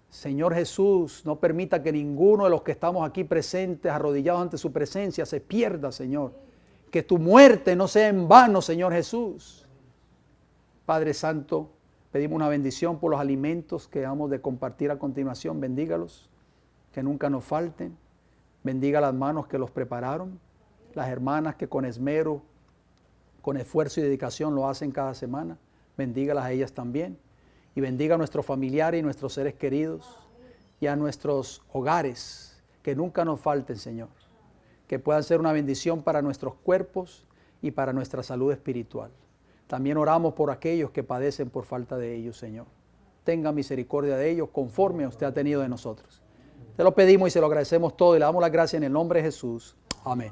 Señor Jesús, no permita que ninguno de los que estamos aquí presentes, arrodillados ante su presencia, se pierda, Señor. Que tu muerte no sea en vano, Señor Jesús. Padre Santo, pedimos una bendición por los alimentos que vamos de compartir a continuación. Bendígalos, que nunca nos falten. Bendiga las manos que los prepararon, las hermanas que con esmero, con esfuerzo y dedicación lo hacen cada semana. Bendígalas a ellas también. Y bendiga a nuestros familiares y nuestros seres queridos y a nuestros hogares, que nunca nos falten, Señor. Que puedan ser una bendición para nuestros cuerpos y para nuestra salud espiritual. También oramos por aquellos que padecen por falta de ellos, Señor. Tenga misericordia de ellos conforme usted ha tenido de nosotros. Te lo pedimos y se lo agradecemos todo y le damos las gracias en el nombre de Jesús. Amén.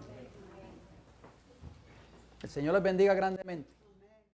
El Señor les bendiga grandemente.